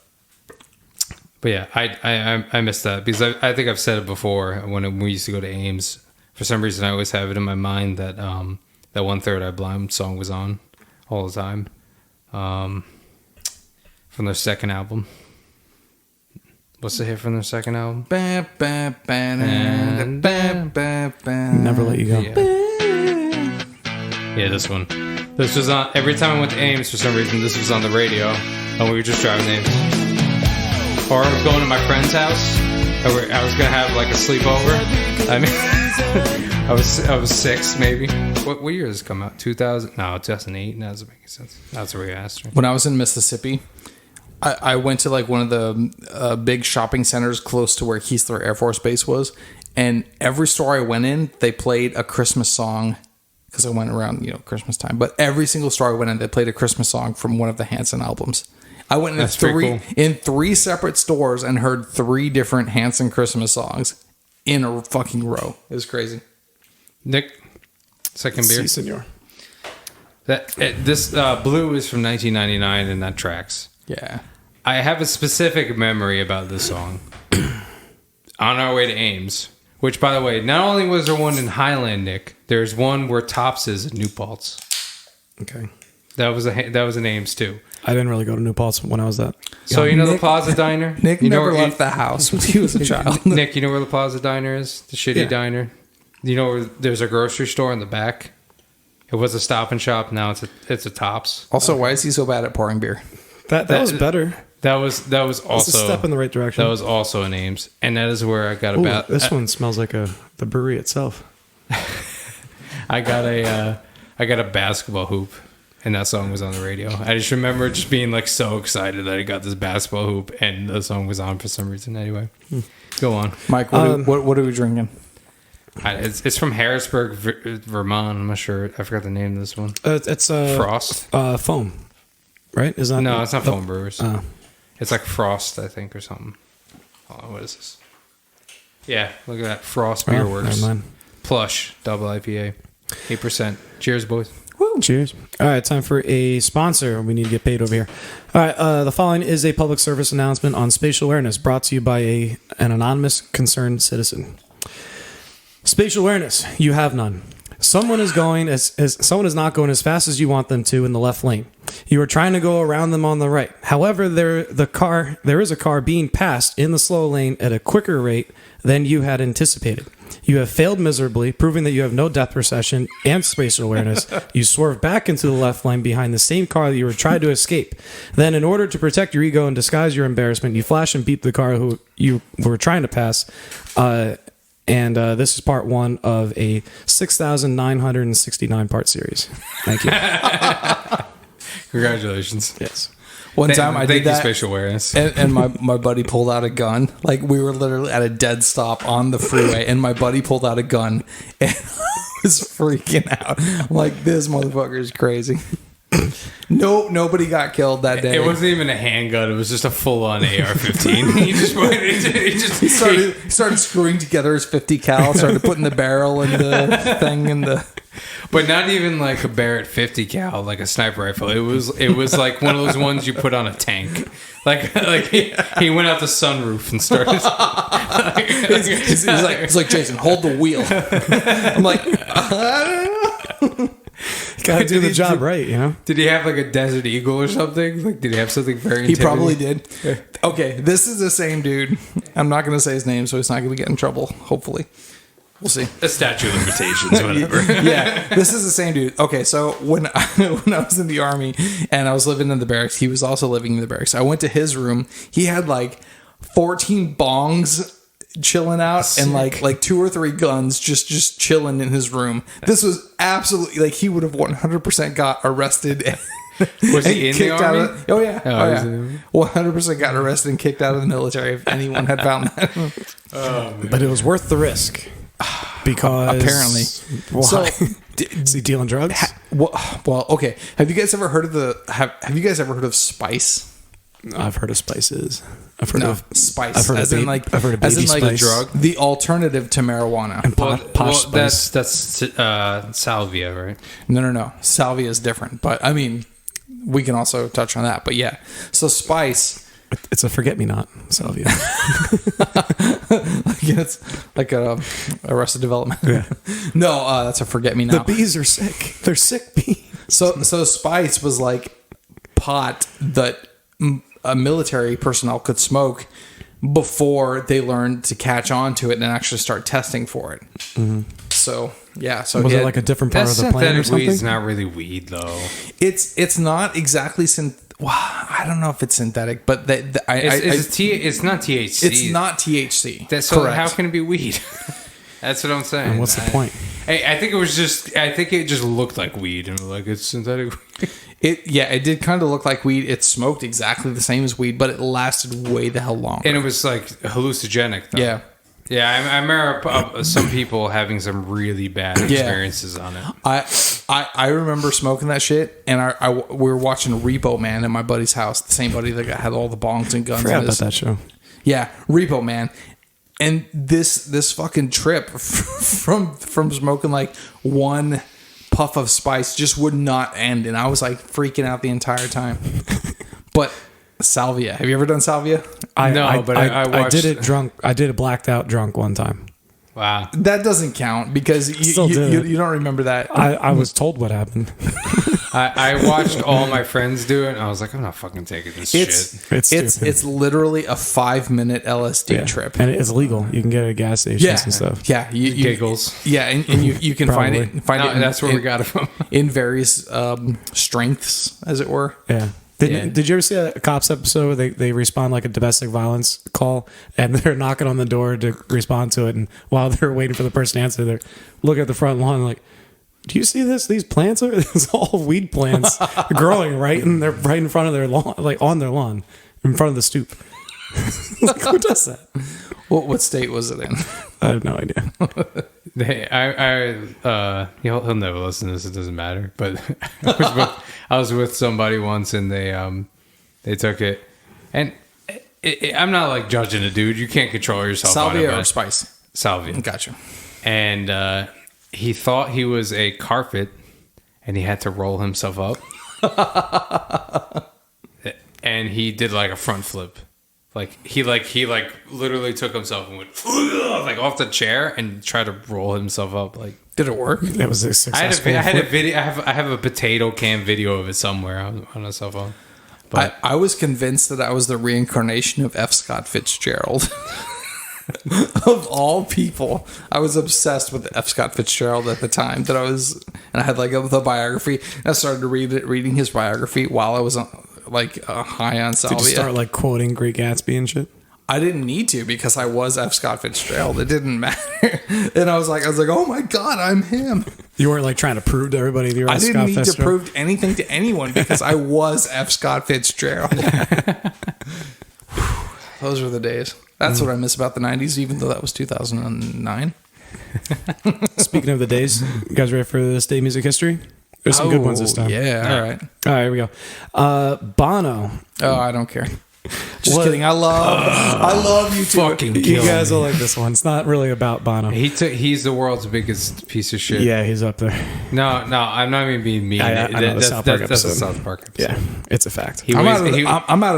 yeah, I missed that because I think I've said it before when we used to go to Ames. For some reason, I always have it in my mind that that 1/3 I Blind song was on all the time from their second album. What's the hit from their second album? Never Let You Go. Yeah, this one. This was on every time I went to Ames. For some reason, this was on the radio, and we were just driving to Ames. Or I was going to my friend's house. I was gonna have like a sleepover. I mean, I was 6 maybe. What year does it come out? 2000? No, 2008. That doesn't make any sense. That's where you asked her. When I was in Mississippi, I went to like one of the big shopping centers close to where Keesler Air Force Base was, and every store I went in, they played a Christmas song because I went around Christmas time. But every single store I went in, they played a Christmas song from one of the Hanson albums. I went in three separate stores and heard 3 different Hanson Christmas songs in a fucking row. It was crazy. Nick, second beer. Si, senor. This blue is from 1999, and that tracks. Yeah. I have a specific memory about this song. On our way to Ames, which, by the way, not only was there one in Highland, Nick, there's one where Tops is at New Paltz. Okay. That was an Ames too. I didn't really go to New Paltz when I was that. So you know the Plaza Diner? Nick you know never where left the house when he was a child. Nick, you know where the Plaza Diner is? The shitty Yeah. diner? You know where there's a grocery store in the back? It was a Stop and Shop. Now it's a Tops. Also, why is he so bad at pouring beer? That was better. That was also That's a step in the right direction. That was also an Ames, and that is where I got Ooh, about. this one smells like the brewery itself. I got a basketball hoop, and that song was on the radio. I just remember just being like so excited that I got this basketball hoop, and the song was on for some reason. Anyway, go on, Mike. What are we drinking? It's from Harrisburg, Vermont. I'm not sure. I forgot the name of this one. It's Frost. Foam, right? Is that No, it's not Foam Brewers. Oh. It's like Frost, I think, or something. Hold on, what is this? Yeah, look at that. Frost Beer Works. Never mind. Plush, double IPA. 8%. Cheers, boys. Woo. Cheers. All right, time for a sponsor. We need to get paid over here. All right, the following is a public service announcement on spatial awareness brought to you by an anonymous concerned citizen. Spatial awareness, you have none. Someone is not going as fast as you want them to in the left lane. You are trying to go around them on the right. However, there is a car being passed in the slow lane at a quicker rate than you had anticipated. You have failed miserably, proving that you have no depth perception and spatial awareness. You swerve back into the left lane behind the same car that you were trying to escape. Then, in order to protect your ego and disguise your embarrassment, you flash and beep the car who you were trying to pass. And this is part one of a 6,969 part series. Thank you. Congratulations. Yes. One time I did that, spatial awareness. and my buddy pulled out a gun. Like, we were literally at a dead stop on the freeway, and my buddy pulled out a gun, and I was freaking out. I'm like, this motherfucker is crazy. Nobody got killed that day. It wasn't even a handgun. It was just a full-on AR-15. He started screwing together his 50 cal, started putting the barrel in the thing in the... But not even like a Barrett 50 cal, like a sniper rifle. It was like one of those ones you put on a tank. Like he went out the sunroof and started. He's like, Jason, hold the wheel. I'm like, I don't know. Gotta do the job right, you know? Did he have like a Desert Eagle or something? Like, did he have something very He probably did. Okay, this is the same dude. I'm not going to say his name, so he's not going to get in trouble, hopefully. We'll see. A statute of limitations, whatever. Yeah, this is the same dude. Okay, so when I was in the Army and I was living in the barracks, he was also living in the barracks. I went to his room. He had like 14 bongs chilling out and like 2 or 3 guns just chilling in his room. This was absolutely like he would have 100% got arrested. Was he in the Army? Oh yeah. Oh, yeah. 100% got arrested and kicked out of the military if anyone had found that. But it was worth the risk. Because apparently. Why? So is he dealing drugs? Well, okay. Have you guys ever heard of have you guys ever heard of spice? I've heard of spices. I've heard of spice. I've heard as of in baby, like I've heard of as baby in like spice. drug, the alternative to marijuana. And posh spice. That's salvia, right? No. Salvia is different, but I mean, we can also touch on that. But yeah, so spice. It's a forget-me-not salvia. It's like a Arrested Development. Yeah. No, that's a forget-me-not. The bees are sick. They're sick bees. So spice was like pot that a military personnel could smoke before they learned to catch on to it and actually start testing for it. Mm-hmm. So yeah, so was it like a different part of the plant or something? Weed's not really weed though. It's not exactly well, I don't know if it's synthetic, but it's not THC. It's not THC. So correct. how can it be weed? That's what I'm saying. And what's the point? I think it just looked like weed, and like it's synthetic weed. It did kind of look like weed. It smoked exactly the same as weed, but it lasted way the hell longer. And it was like hallucinogenic. Though. Yeah. Yeah, I remember some people having some really bad experiences on it. I remember smoking that shit, and we were watching Repo Man at my buddy's house, the same buddy that had all the bongs and guns. Forgot about that show. Yeah, Repo Man, and this fucking trip from smoking like one puff of spice just would not end, and I was like freaking out the entire time. But Salvia. Have you ever done salvia? I I watched. did it drunk. I did it blacked out drunk one time. Wow. That doesn't count because you don't remember that. I was told what happened. I watched all my friends do it, and I was like, I'm not fucking taking this shit. It's stupid. It's literally a 5-minute LSD trip. And it's legal. You can get it at gas stations and stuff. Yeah, you Giggles. Yeah, and you can find it. That's where we got it from. In various strengths, as it were. Yeah. Did you ever see a Cops episode where they respond like a domestic violence call and they're knocking on the door to respond to it, and while they're waiting for the person to answer, they're looking at the front lawn like, do you see this? These plants are it's all weed plants growing right in front of their lawn, like on their lawn, in front of the stoop. Like, who does that? What state was it in? I have no idea. He'll never listen to this. It doesn't matter. But I was with somebody once, and they took it, and I'm not like judging a dude. You can't control yourself. Salvia or spice? Salvia. Gotcha. And he thought he was a carpet, and he had to roll himself up, and he did like a front flip. He literally took himself and went like off the chair and tried to roll himself up. Like, did it work? That was a successful. I had a video. I have a potato can video of it somewhere on a cell phone. But I was convinced that I was the reincarnation of F. Scott Fitzgerald. Of all people, I was obsessed with F. Scott Fitzgerald at the time and I had like the biography. And I started reading his biography while I was high on salvia. Did you start like quoting Great Gatsby and shit? I didn't need to because I was F. Scott Fitzgerald. It didn't matter. And I was like, oh my God, I'm him. You weren't like trying to prove to everybody that you were I didn't Scott need Fitzgerald? to prove anything to anyone because I was F. Scott Fitzgerald. Those were the days. That's what I miss about the 90s, even though that was 2009. Speaking of the days, you guys ready for this day in music history? There's some good ones this time. Yeah, all right. All right, here we go. Bono. Oh, I don't care. Just kidding. I love you two. fucking You kill guys me. will like this one. It's not really about Bono. He's the world's biggest piece of shit. Yeah, he's up there. No, I'm not even being mean. I know the South Park that's a episode. South Park episode. Yeah, it's a fact. I'm out of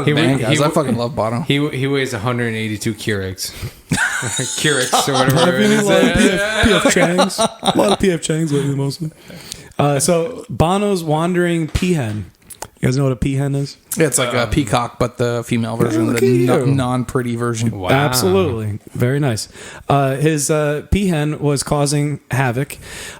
the band, guys. I fucking love Bono. He weighs 182 Keurigs. Keurigs or whatever it A is. lot of PF Changs. A lot of PF Changs lately, mostly. So Bono's Wandering Peahen. You guys know what a peahen is? Yeah, it's like a peacock, but the female version, look the at you. non-pretty version. Wow. Absolutely. Very nice. His peahen was causing havoc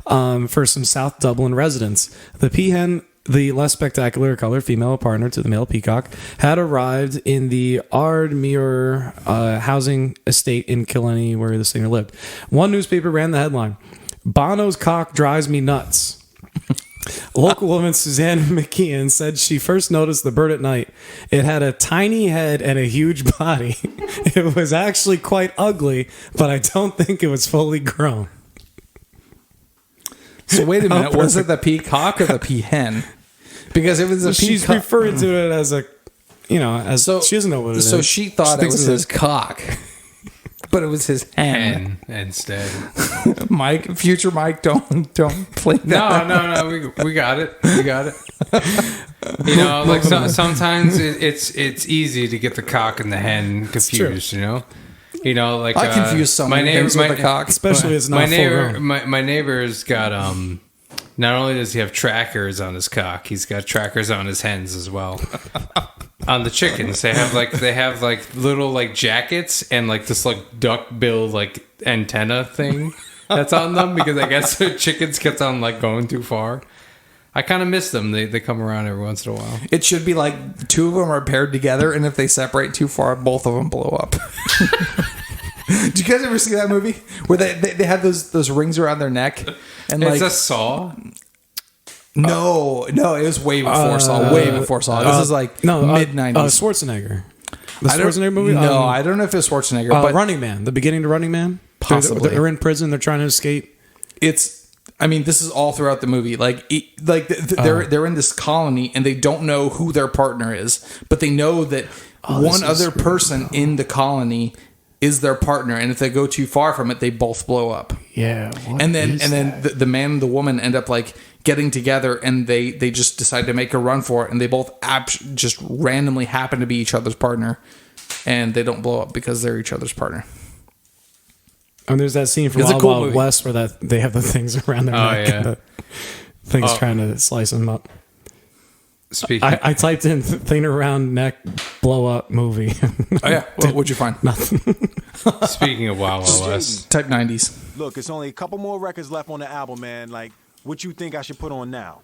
for some South Dublin residents. The peahen, the less spectacular color female partner to the male peacock, had arrived in the Ardmere housing estate in Kilkenny where the singer lived. One newspaper ran the headline, "Bono's cock drives me nuts." Local woman Suzanne McKeon said she first noticed the bird at night. It had a tiny head and a huge body. It was actually quite ugly, but I don't think it was fully grown. So wait a minute, was it the peacock or the peahen? Because it was a She's peacock. referring to it as a, she doesn't know what it is. So she thought it thinks was it's his cock, but it was his hen. And instead. Mike, future Mike, don't play that. No. We got it. Sometimes it's easy to get the cock and the hen confused. I confuse some hens with the cock. Especially it's not full grown. My neighbor's got not only does he have trackers on his cock, he's got trackers on his hens as well. On the chickens, they have little jackets and this duck bill antenna thing that's on them because I guess the chickens kept on going too far. I kind of miss them. They come around every once in a while. It should be two of them are paired together, and if they separate too far, both of them blow up. Did you guys ever see that movie where they had those rings around their neck and It's a Saw. No, it was way before Saw. Way before Saw. This is mid-90s. Schwarzenegger. The Schwarzenegger movie? No, I don't know if it's Schwarzenegger. But Running Man. The beginning to Running Man? Possibly. They're in prison. They're trying to escape. this is all throughout the movie. They're in this colony and they don't know who their partner is, but they know that one other person in the colony is their partner, and if they go too far from it, they both blow up. Yeah. And then the man and the woman end up like getting together, and they just decide to make a run for it, and they both just randomly happen to be each other's partner, and they don't blow up because they're each other's partner. And there's that scene from It's a Wild cool Wild movie. West where they have the things around their neck and the things trying to slice them up. Speaking, I typed in thing around neck blow up movie. Oh yeah, what'd you find? Nothing. speaking of Wild Wild West, Type 90s. Look, it's only a couple more records left on the album, man. Like, what you think I should put on now?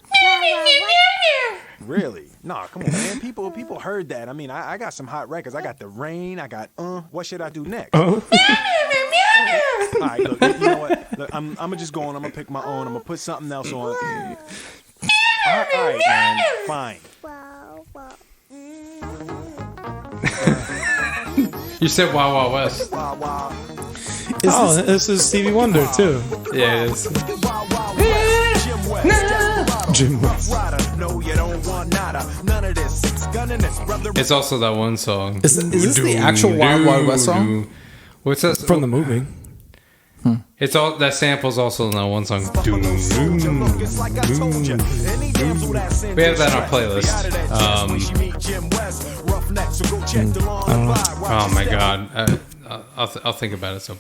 Really? Nah, come on, man. People heard that. I mean, I got some hot records. I got The Rain. I got What should I do next? All right, look, you know what? Look, I'm gonna just go on. I'm gonna pick my own. I'm gonna put something else on. All right, man. Fine. you said Wild Wild West. Wow, wow. This is Stevie Wonder too. Yeah, it is. Jim West. No, you don't want nada. None of this. Six gun in this, brother. It's also that one song. Is this the actual Wild Wild West song? What's that From the movie. It's all that sample's also in that one song. We have that on our playlist. Oh my god, I'll think about it. So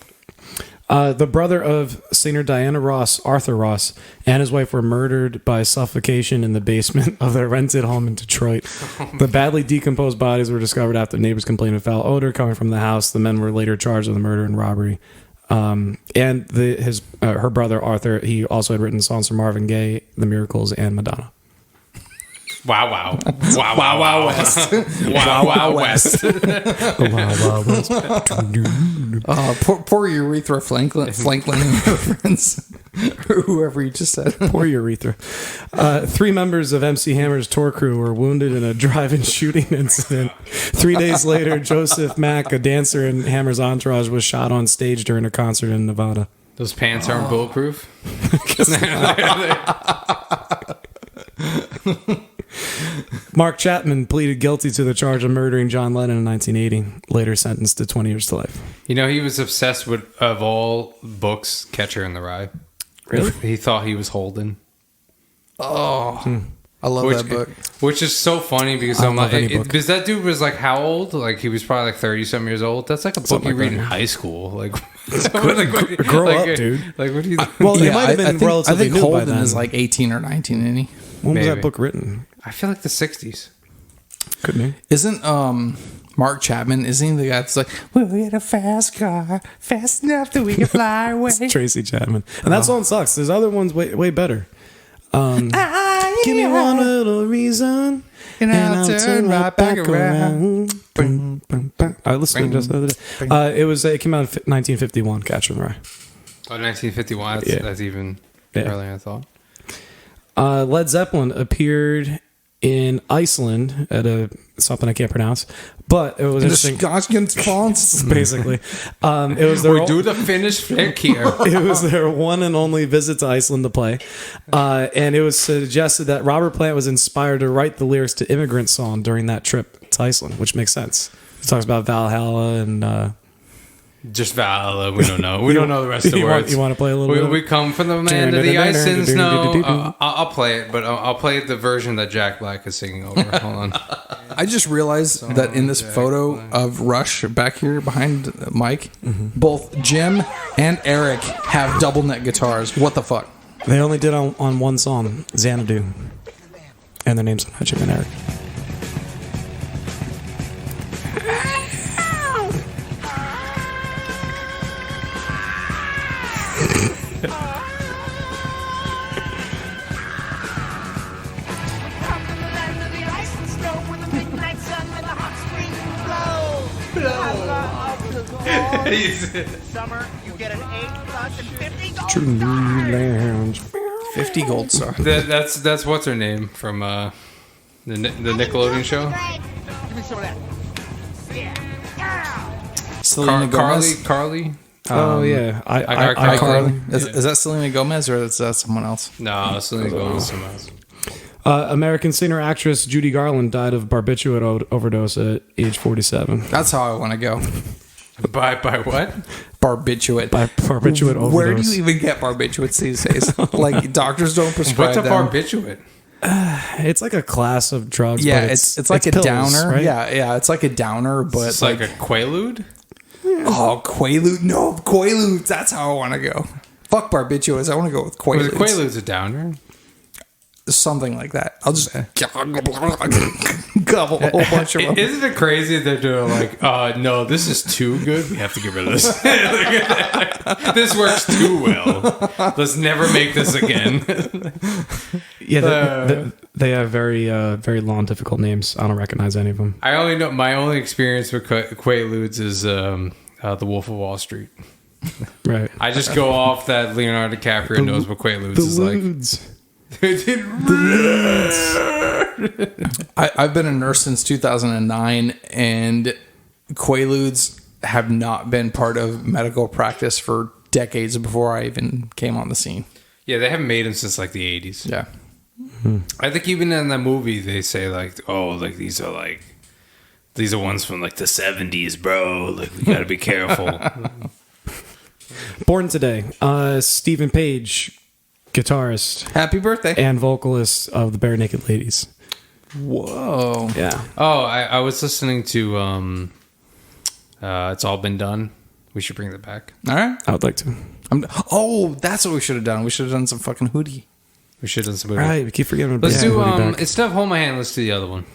The brother of singer Diana Ross, Arthur Ross, and his wife were murdered by suffocation in the basement of their rented home in Detroit. The badly decomposed bodies were discovered after neighbors complained of foul odor coming from the house. The men were later charged with the murder and robbery. And her brother Arthur, he also had written songs for Marvin Gaye, The Miracles, and Madonna. wow West. Wow West. Poor urethra Franklin and her friends, or whoever you just said. Poor urethra. 3 members of MC Hammer's tour crew were wounded in a drive-in shooting incident. 3 days later, Joseph Mack, a dancer in Hammer's entourage, was shot on stage during a concert in Nevada. Those pants aren't bulletproof. Mark Chapman pleaded guilty to the charge of murdering John Lennon in 1980, later sentenced to 20 years to life. You know, he was obsessed with, of all books, Catcher in the Rye. Really? He thought he was Holden. I love that book. Which is so funny because I'm love like, any book. because that dude was like how old? Like he was probably like 30-something years old. That's like a book Something you like read that, in yeah. high school. Like, Grow up, dude. Like what do you? Well, it Yeah, might have been I think relatively new Holden by then. is like 18 or 19, isn't he? When was that maybe. book written? I feel like the 60s. Couldn't he? Isn't Mark Chapman, isn't he the guy that's like, we'll get a fast car, fast enough that we can fly away? Tracy Chapman. And that song sucks. There's other ones way better. Give me one little reason, and I'll turn right back around. Boom, boom, boom. I listened to it just the other day. It came out in 1951, Catcher in the Rye. Oh, 1951. That's even earlier than I thought. Led Zeppelin appeared in Iceland at something I can't pronounce, but it was interesting. Basically, it was their We do the Finnish flick here. it was their one and only visit to Iceland to play, and it was suggested that Robert Plant was inspired to write the lyrics to "Immigrant Song" during that trip to Iceland, which makes sense. It talks about Valhalla and. Just Valhalla. We don't know. We don't know the rest of the words. You want to play a little bit? We come from the land of the ice and snow. I'll play it, but I'll play the version that Jack Black is singing over. Hold on. I just realized that in this photo of Rush back here behind Mike, both Jim and Eric have double neck guitars. What the fuck? They only did on one song, Xanadu, and their names are Jim and Eric. Summer, you get an A plus and 50 gold. True Lounge. 50 gold star. That's what's her name from the Nickelodeon show. Give me some of that. Yeah. Selena Gomez. Carly. Oh yeah, iCarly. Carly. Is that Selena Gomez or is that someone else? No, Selena Gomez. Someone else. American singer-actress Judy Garland died of barbiturate overdose at age 47. That's how I want to go. By what? Barbiturate. By barbiturate overdose. Where do you even get barbiturates these days? Like doctors don't prescribe What's a them. barbiturate? It's like a class of drugs. Yeah, but it's like a pills, downer. right? Yeah, it's like a downer, but It's like a Quaalude? oh, Quaalude. No, Quaaludes. That's how I want to go. Fuck barbiturates. I want to go with Well, the Quaaludes. Quaalude's a downer. Something like that. I'll just gobble a whole bunch of them. Isn't it crazy that they're like, no, this is too good. We have to get rid of this. This works too well. Let's never make this again. Yeah, they have very very long, difficult names. I don't recognize any of them. I only know my only experience with Quaaludes is The Wolf of Wall Street. Right. I just go off that Leonardo DiCaprio knows what Quaaludes is like. I've been a nurse since 2009, and Quaaludes have not been part of medical practice for decades before I even came on the scene. Yeah, they haven't made them since like the 80s. Yeah. I think even in the movie they say like, oh, like these are ones from like the 70s, bro. Like we gotta be careful. Born today, Stephen Page, guitarist Happy birthday. and vocalist of the Bare Naked Ladies. Whoa. Yeah. Oh, I was listening to It's All Been Done. We should bring that back. All right. I would like to. That's what we should have done. We should have done some fucking Hootie. We should have done some. Right, we keep forgetting about Let's Big do Booty back. instead of Hold My Hand, let's do the other one.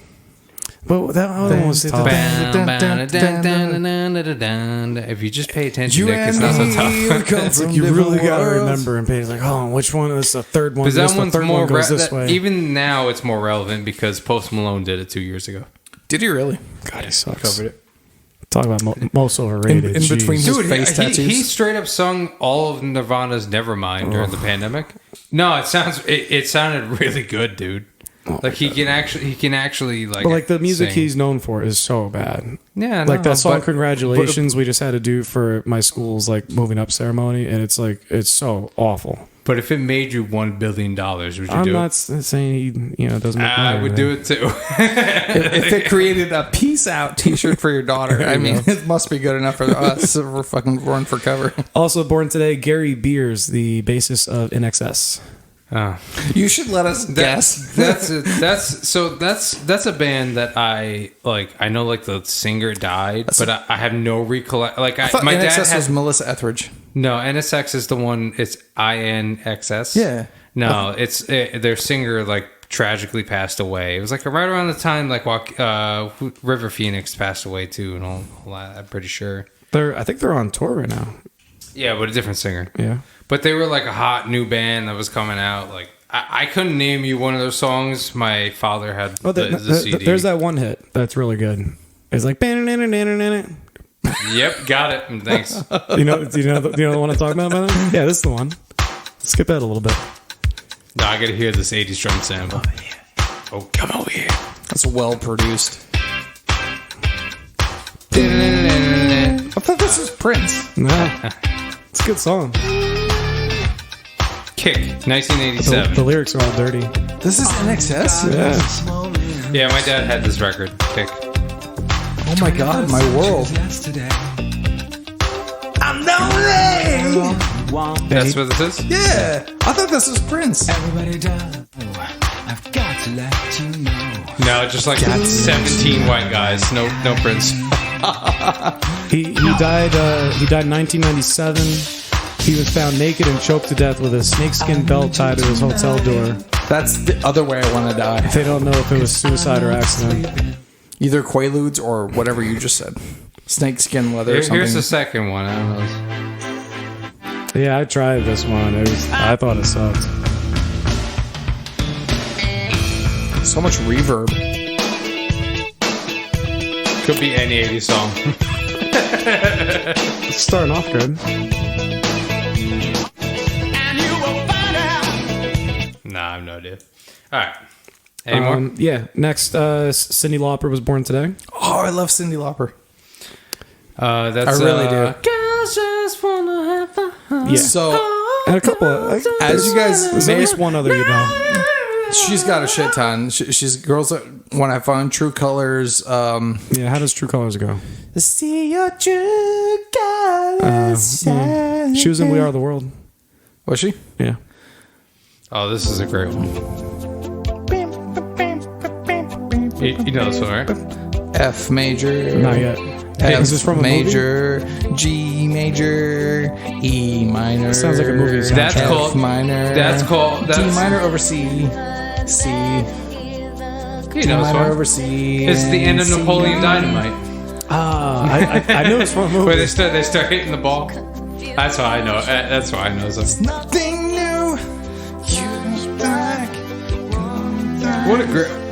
But that other one was tough. If you just pay attention, Nick, it's not so tough. It's like you really gotta remember and pay. Like, oh, which one is the third one? Because that The one's third more one goes this way. even now it's more relevant because Post Malone did it 2 years ago. Did he really? God, he sucks. Covered it. Talk about most overrated. In between Jeez. his face tattoos. He straight up sung all of Nirvana's Nevermind during the pandemic. No, it sounded really good, dude. Like he can actually like. But like the music sing. he's known for is so bad. Yeah, Like no, that song but- "Congratulations" we just had to do for my school's like moving up ceremony, and it's like it's so awful. But if it made you $1 billion, would you I'm do not it? saying he doesn't. Make money I would do it too. If it created a peace out t-shirt for your daughter, I mean, it must be good enough for us. We're fucking run for cover. Also born today, Gary Beers, the bassist of INXS. You should let us guess. That's a band that I like. I know like the singer died, but I have no recollection. Like my dad NXS has was Melissa Etheridge. no NSX is the one. It's INXS. Yeah. No, it's their singer like tragically passed away. It was like right around the time like River Phoenix passed away too, and all that. I'm pretty sure. I think they're on tour right now. Yeah, but a different singer. Yeah. But they were like a hot new band that was coming out. Like I couldn't name you one of those songs. My father had the CD. There's that one hit that's really good. It's like Yep, got it. Thanks. you know the one I'm talking about? Yeah, this is the one. Skip that a little bit. No, I gotta hear this 80s drum sample. Oh, come over here. That's well produced. I thought this was Prince. Nah, it's a good song. Kick, 1987. The lyrics are all dirty. This is NXS? Yeah. Yeah, my dad had this record. Kick. Oh my god, my world. I'm lonely. That's what this is? Yeah. I thought this was Prince. Everybody does. I've got to let you know. No, just like 17 white guys. No Prince. He died in 1997. He was found naked and choked to death with a snakeskin belt tied to his hotel door. That's the other way I want to die. They don't know if it was suicide or accident. Either Quaaludes or whatever you just said. Snakeskin leather or something. Here's the second one. I don't know. Yeah, I tried this one. I thought it sucked. So much reverb. Could be any 80s song. It's starting off good. Nah, I have no idea. All right. Any more? Yeah. Next, Cyndi Lauper was born today. Oh, I love Cyndi Lauper. That's I really do. Girls just wanna have fun. Yeah. So, And a couple of, as you guys there's at least one other you know. She's got a shit ton. She's girls that when I find True Colors. Yeah, how does True Colors go? See your true colors. She was in We Are the World. Was she? Yeah. Oh, this is a great one. You know this one, right? F major. Not yet. F Is this from a major, G major, E minor. Sounds like a movie soundtrack. That's F called minor. That's D minor over C. C. You D know this minor one. over C. It's the end of C. Napoleon Dynamite. I know it's from a movie. Where they start hitting the ball. That's why I know. That's why I know. Nothing new. You like.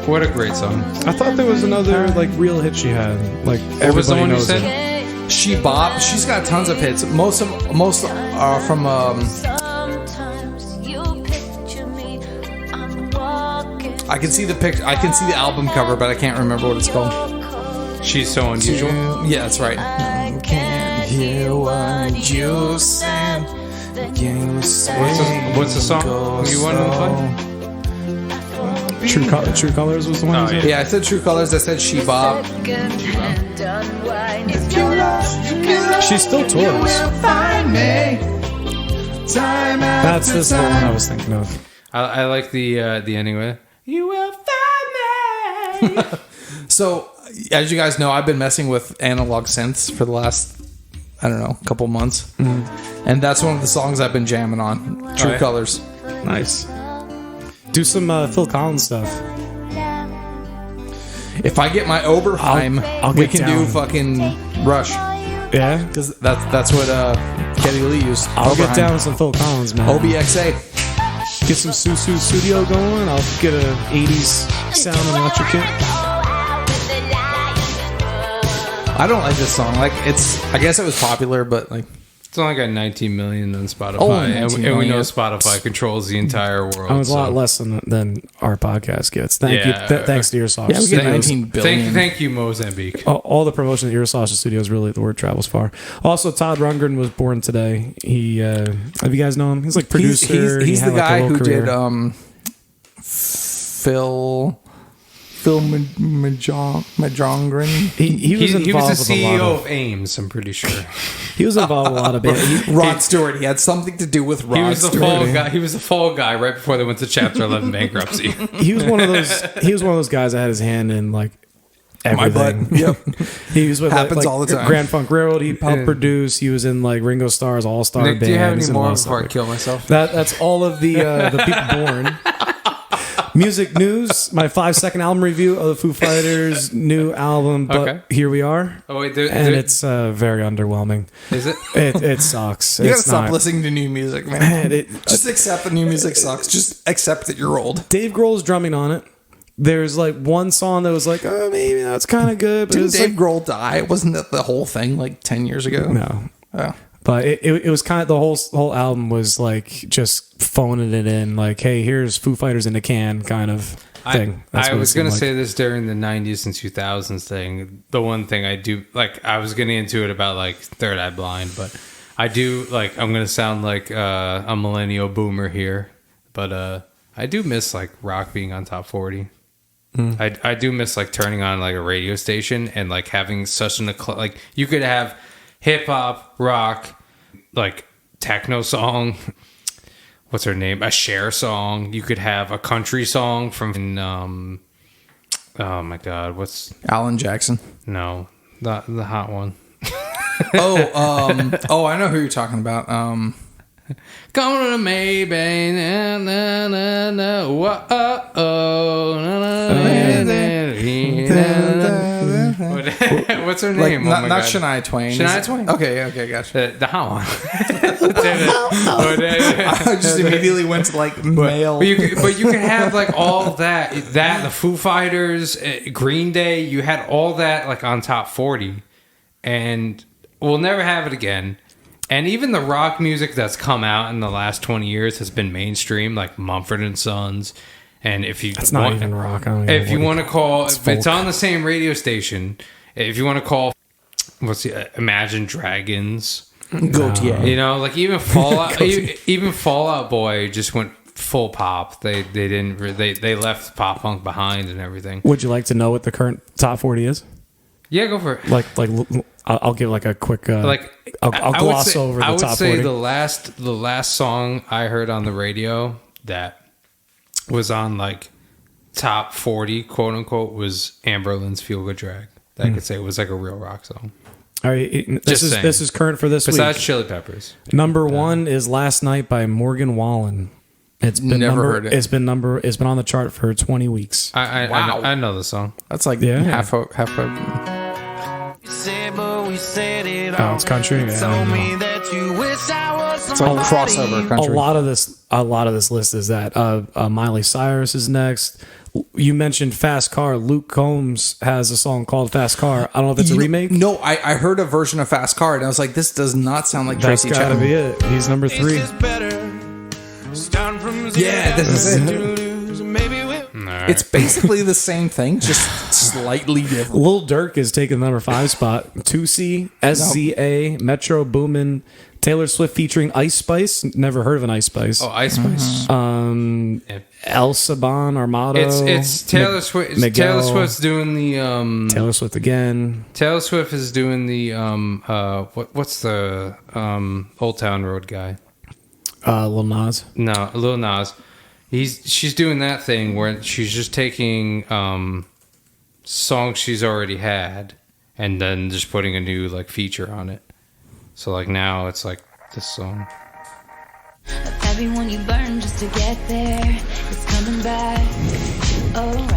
What a great song. I thought there was another like real hit she had. Like What was the everybody one you knows said? it. She bop. She's got tons of hits. Most are from I can see the picture. I can see the album cover, but I can't remember what it's called. She's so unusual. Yeah, that's right. I can't hear what you said. What's the song you wanted to play? True Colors was the one. Oh, you said? Yeah, I said True Colors. I said She Bop. She still tours. That's the one I was thinking of. I like the anyway. You will find me. So, as you guys know, I've been messing with analog synths for the last, I don't know, couple months. And that's one of the songs I've been jamming on. True Right. Colors. Nice. Do some Phil Collins stuff. If I get my Oberheim, I'll we get can do down. fucking Rush. Yeah. Because that's what Geddy Lee used. I'll get Oberheim. down with some Phil Collins, man. OBXA. Get some Susu Studio going. I'll get a 80s sound on the electric kit. I don't like this song. Like, I guess it was popular, but like, It's only got 19 million on Spotify, Oh, and 19 we know million. Spotify controls the entire world. Oh, it's a lot so. less than our podcast gets. Thank Yeah. you. Thanks to Earsoft. yeah, we get Studios. 19 billion. Thank you, Mozambique. All the promotion at Earsoft Studios, really, the word travels far. Also, Todd Rundgren was born today. He, have you guys know him? He's like producer. He's He the had, like, a guy little who career. did Phil Majongren. He was He involved was the with a lot CEO of. of Ames, I'm pretty sure. He was involved with a lot of bands. Rod Stewart. He had something to do with Rod He was the Stewart. fall guy. He was the fall guy right before they went to Chapter 11 bankruptcy. He was one of those. He was one of those guys that had his hand in like My everything. butt. Yep. He was with Happens all the time. Grand Funk Railroad. He helped produce. He was in like Ringo Starr's All Star Nick, Band. do you have He's any in a lot more of before I stuff. kill myself? That's all of the people born. Music news. My 5-second album review of the Foo Fighters' new album. But Okay. here we are, Oh wait, and it's very underwhelming. is it? It sucks. You gotta It's stop not. listening to new music, man. Man, Just accept that new music sucks. Just accept that you're old. Dave Grohl's drumming on it. There's like one song that was like, oh, maybe that's kind of good, but Didn't it's Dave like, Grohl die? Wasn't that the whole thing like 10 years ago? no. Oh. But it was kind of the whole album was like just phoning it in, like, hey, here's Foo Fighters in a can kind of thing. That's I what it was going to seemed say this during the 90s and 2000s thing. The one thing I do, like, I was getting into it about, like, Third Eye Blind, but I do, like, I'm going to sound like a millennial boomer here, but I do miss, like, rock being on top 40. I do miss, like, turning on, like, a radio station and, like, having such like, you could have hip-hop, rock, like, techno song, what's her name? A Cher song. You could have a country song from oh my god, what's Alan Jackson. no, the hot one. Oh, I know who you're talking about. Come to me, baby. Na, na, na, na. Whoa, oh, oh, na, na, na, na, na. What's her Like, name? not oh my God. Shania Twain. Shania Is it- Twain. Okay, gotcha. The hot one. I just immediately went to like male. But you could have like all that the Foo Fighters, Green Day. You had all that like on top 40, and we'll never have it again. And even the rock music that's come out in the last 20 years has been mainstream, like Mumford and Sons. And if you It's not even rock. I don't if even you want to call, it's if it's folk. on the same radio station. If you want to call, Imagine Dragons. Gautier. You know, like even Fallout, even Fallout Boy just went full pop. They didn't. They left pop punk behind and everything. Would you like to know what the current top 40 is? Yeah, go for it. Like I'll give like a quick I'll gloss over the top 40. I would say the last song I heard on the radio that was on like top 40 quote unquote was Amberlin's Feel Good Drag. I could say it was like a real rock song. All right, this is current for this Besides week. Chili Peppers. Number 1 is Last Night by Morgan Wallen. It's been heard it. It's been on the chart for 20 weeks. I know the song. That's like half a. Oh, it's country. Yeah, I don't know. It's like crossover country. A lot of this list is that Miley Cyrus is next. You mentioned Fast Car. Luke Combs has a song called Fast Car. I don't know if it's a remake. No, I heard a version of Fast Car and I was like, this does not sound like That's Tracy gotta Chapman. be it. He's number 3. Yeah, this is it. It's basically the same thing, just slightly different. Lil Durk is taking the number 5 spot. 2C, SZA, Metro Boomin, Taylor Swift featuring Ice Spice. Never heard of an Ice Spice. Oh, Ice Spice. El Saban, Armado. It's Taylor Swift. Miguel. Taylor Swift's doing the Taylor Swift again. Taylor Swift is doing the what's the Old Town Road guy? Lil Nas. No, Lil Nas. She's doing that thing where she's just taking songs she's already had and then just putting a new like feature on it. So like now it's like this song. Everyone you burn just to get there, it's coming back around.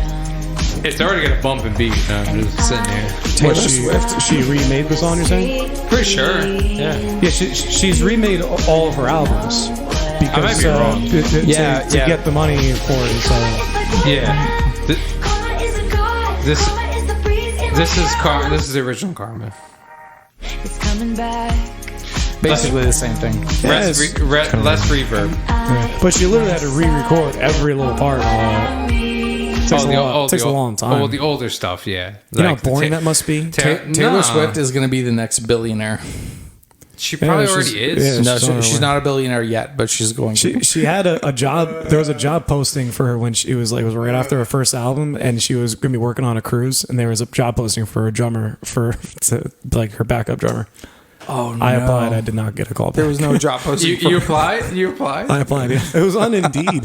It's already got a bump and beat. I'm just sitting here. Taylor Swift. She remade the song, you're saying? Pretty sure. Yeah. Yeah, she's remade all of her albums. Because, I might be wrong. To get the money for it. So. Yeah. This is the original Karma. It's coming back. Basically the same thing. Less reverb. Yeah. But she literally had to re-record every little part. Takes a long time. Oh, the older stuff, yeah. You know how boring that must be? Taylor Swift is going to be the next billionaire. She probably already is. No, she's not a billionaire yet, but she's going to. She had a job. There was a job posting for her when it was right after her first album, and she was going to be working on a cruise, and there was a job posting for a drummer her backup drummer. Oh no! I applied. I did not get a call back. There was no job posting. You applied? You applied? I applied. Yeah. It was on Indeed.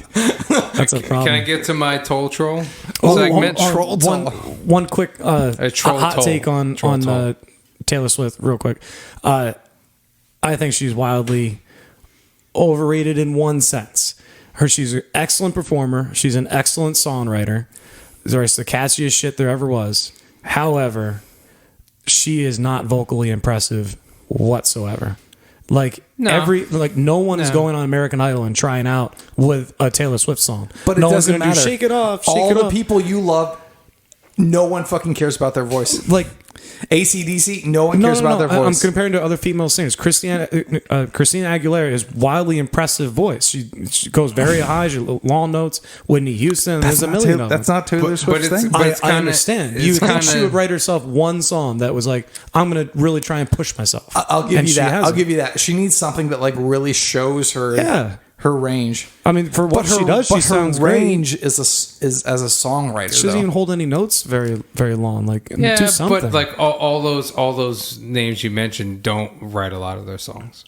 That's a problem. Can I get to my toll troll segment? Troll one quick hot toll. take on Taylor Swift, real quick. I think she's wildly overrated in one sense. She's an excellent performer. She's an excellent songwriter. There's the catchiest shit there ever was. However, she is not vocally impressive whatsoever. No one is going on American Idol and trying out with a Taylor Swift song. But it doesn't matter. Shake It Off. All the people you love, no one fucking cares about their voice. Like AC/DC, no one cares about their voice. I'm comparing to other female singers. Christina Aguilera is wildly impressive voice. She goes very high, long notes. Whitney Houston, there's a million of them. That's not Taylor Swift's thing. I understand. You would think she would write herself one song that was like, I'm going to really try and push myself. I'll give you that. She needs something that like really shows her her range. I mean, for what she does, she sounds great. Her range is as a songwriter. She doesn't even hold any notes very, very long. Like, do something. But like all those names you mentioned don't write a lot of their songs.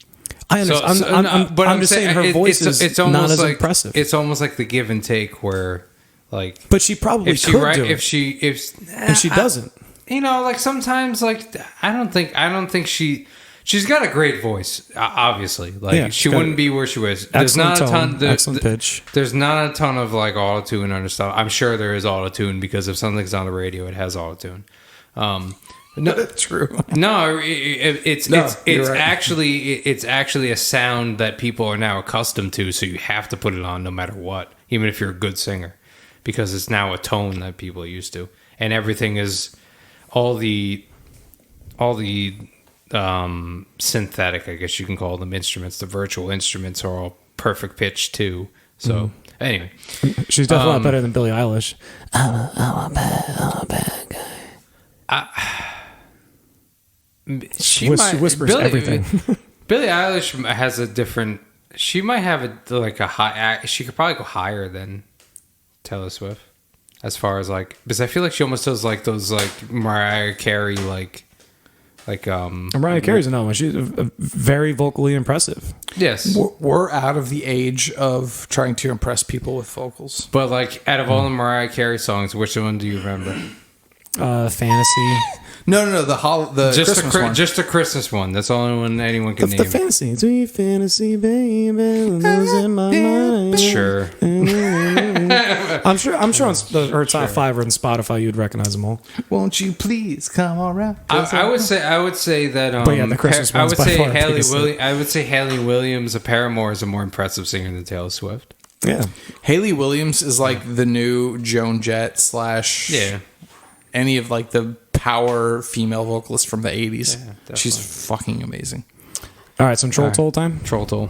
I understand. I'm just saying her voice is not as impressive. It's almost like the give and take where, like, but she probably could do it. If she doesn't. You know, like sometimes, like I don't think she's got a great voice, obviously. Like she wouldn't be where she was. There's not a ton. Excellent pitch. There's not a ton of like auto tune and other stuff. I'm sure there is auto tune because if something's on the radio, it has auto tune. No, true. No, it's right. actually a sound that people are now accustomed to. So you have to put it on no matter what, even if you're a good singer, because it's now a tone that people are used to, and everything is all the synthetic, I guess you can call them, instruments. The virtual instruments are all perfect pitch too. So anyway, she's definitely a lot better than Billie Eilish. I'm a bad guy. She whispers everything. Billie Eilish has a different She might have a high. She could probably go higher than Taylor Swift, as far as like, because I feel like she almost does like those like Mariah Carey Mariah Carey's another one. She's very vocally impressive. Yes, We're out of the age of trying to impress people with vocals. but like out of all the Mariah Carey songs, which one do you remember? Fantasy. No. The Christmas one. Just a Christmas one. That's the only one anyone can The name. fantasy. Sweet fantasy, baby. Losing my mind. Sure. I'm sure on her top 5 are on Spotify. You'd recognize them all. Won't you please come around? I would say that. But yeah, the Christmas I one's would by say far the biggest hit. I would say Haley Williams of Paramore is a more impressive singer than Taylor Swift. Yeah. Haley Williams is like the new Joan Jett / Yeah. any of like the power female vocalists from the 80s. definitely. She's fucking amazing. All right, some troll toll time. Troll Toll.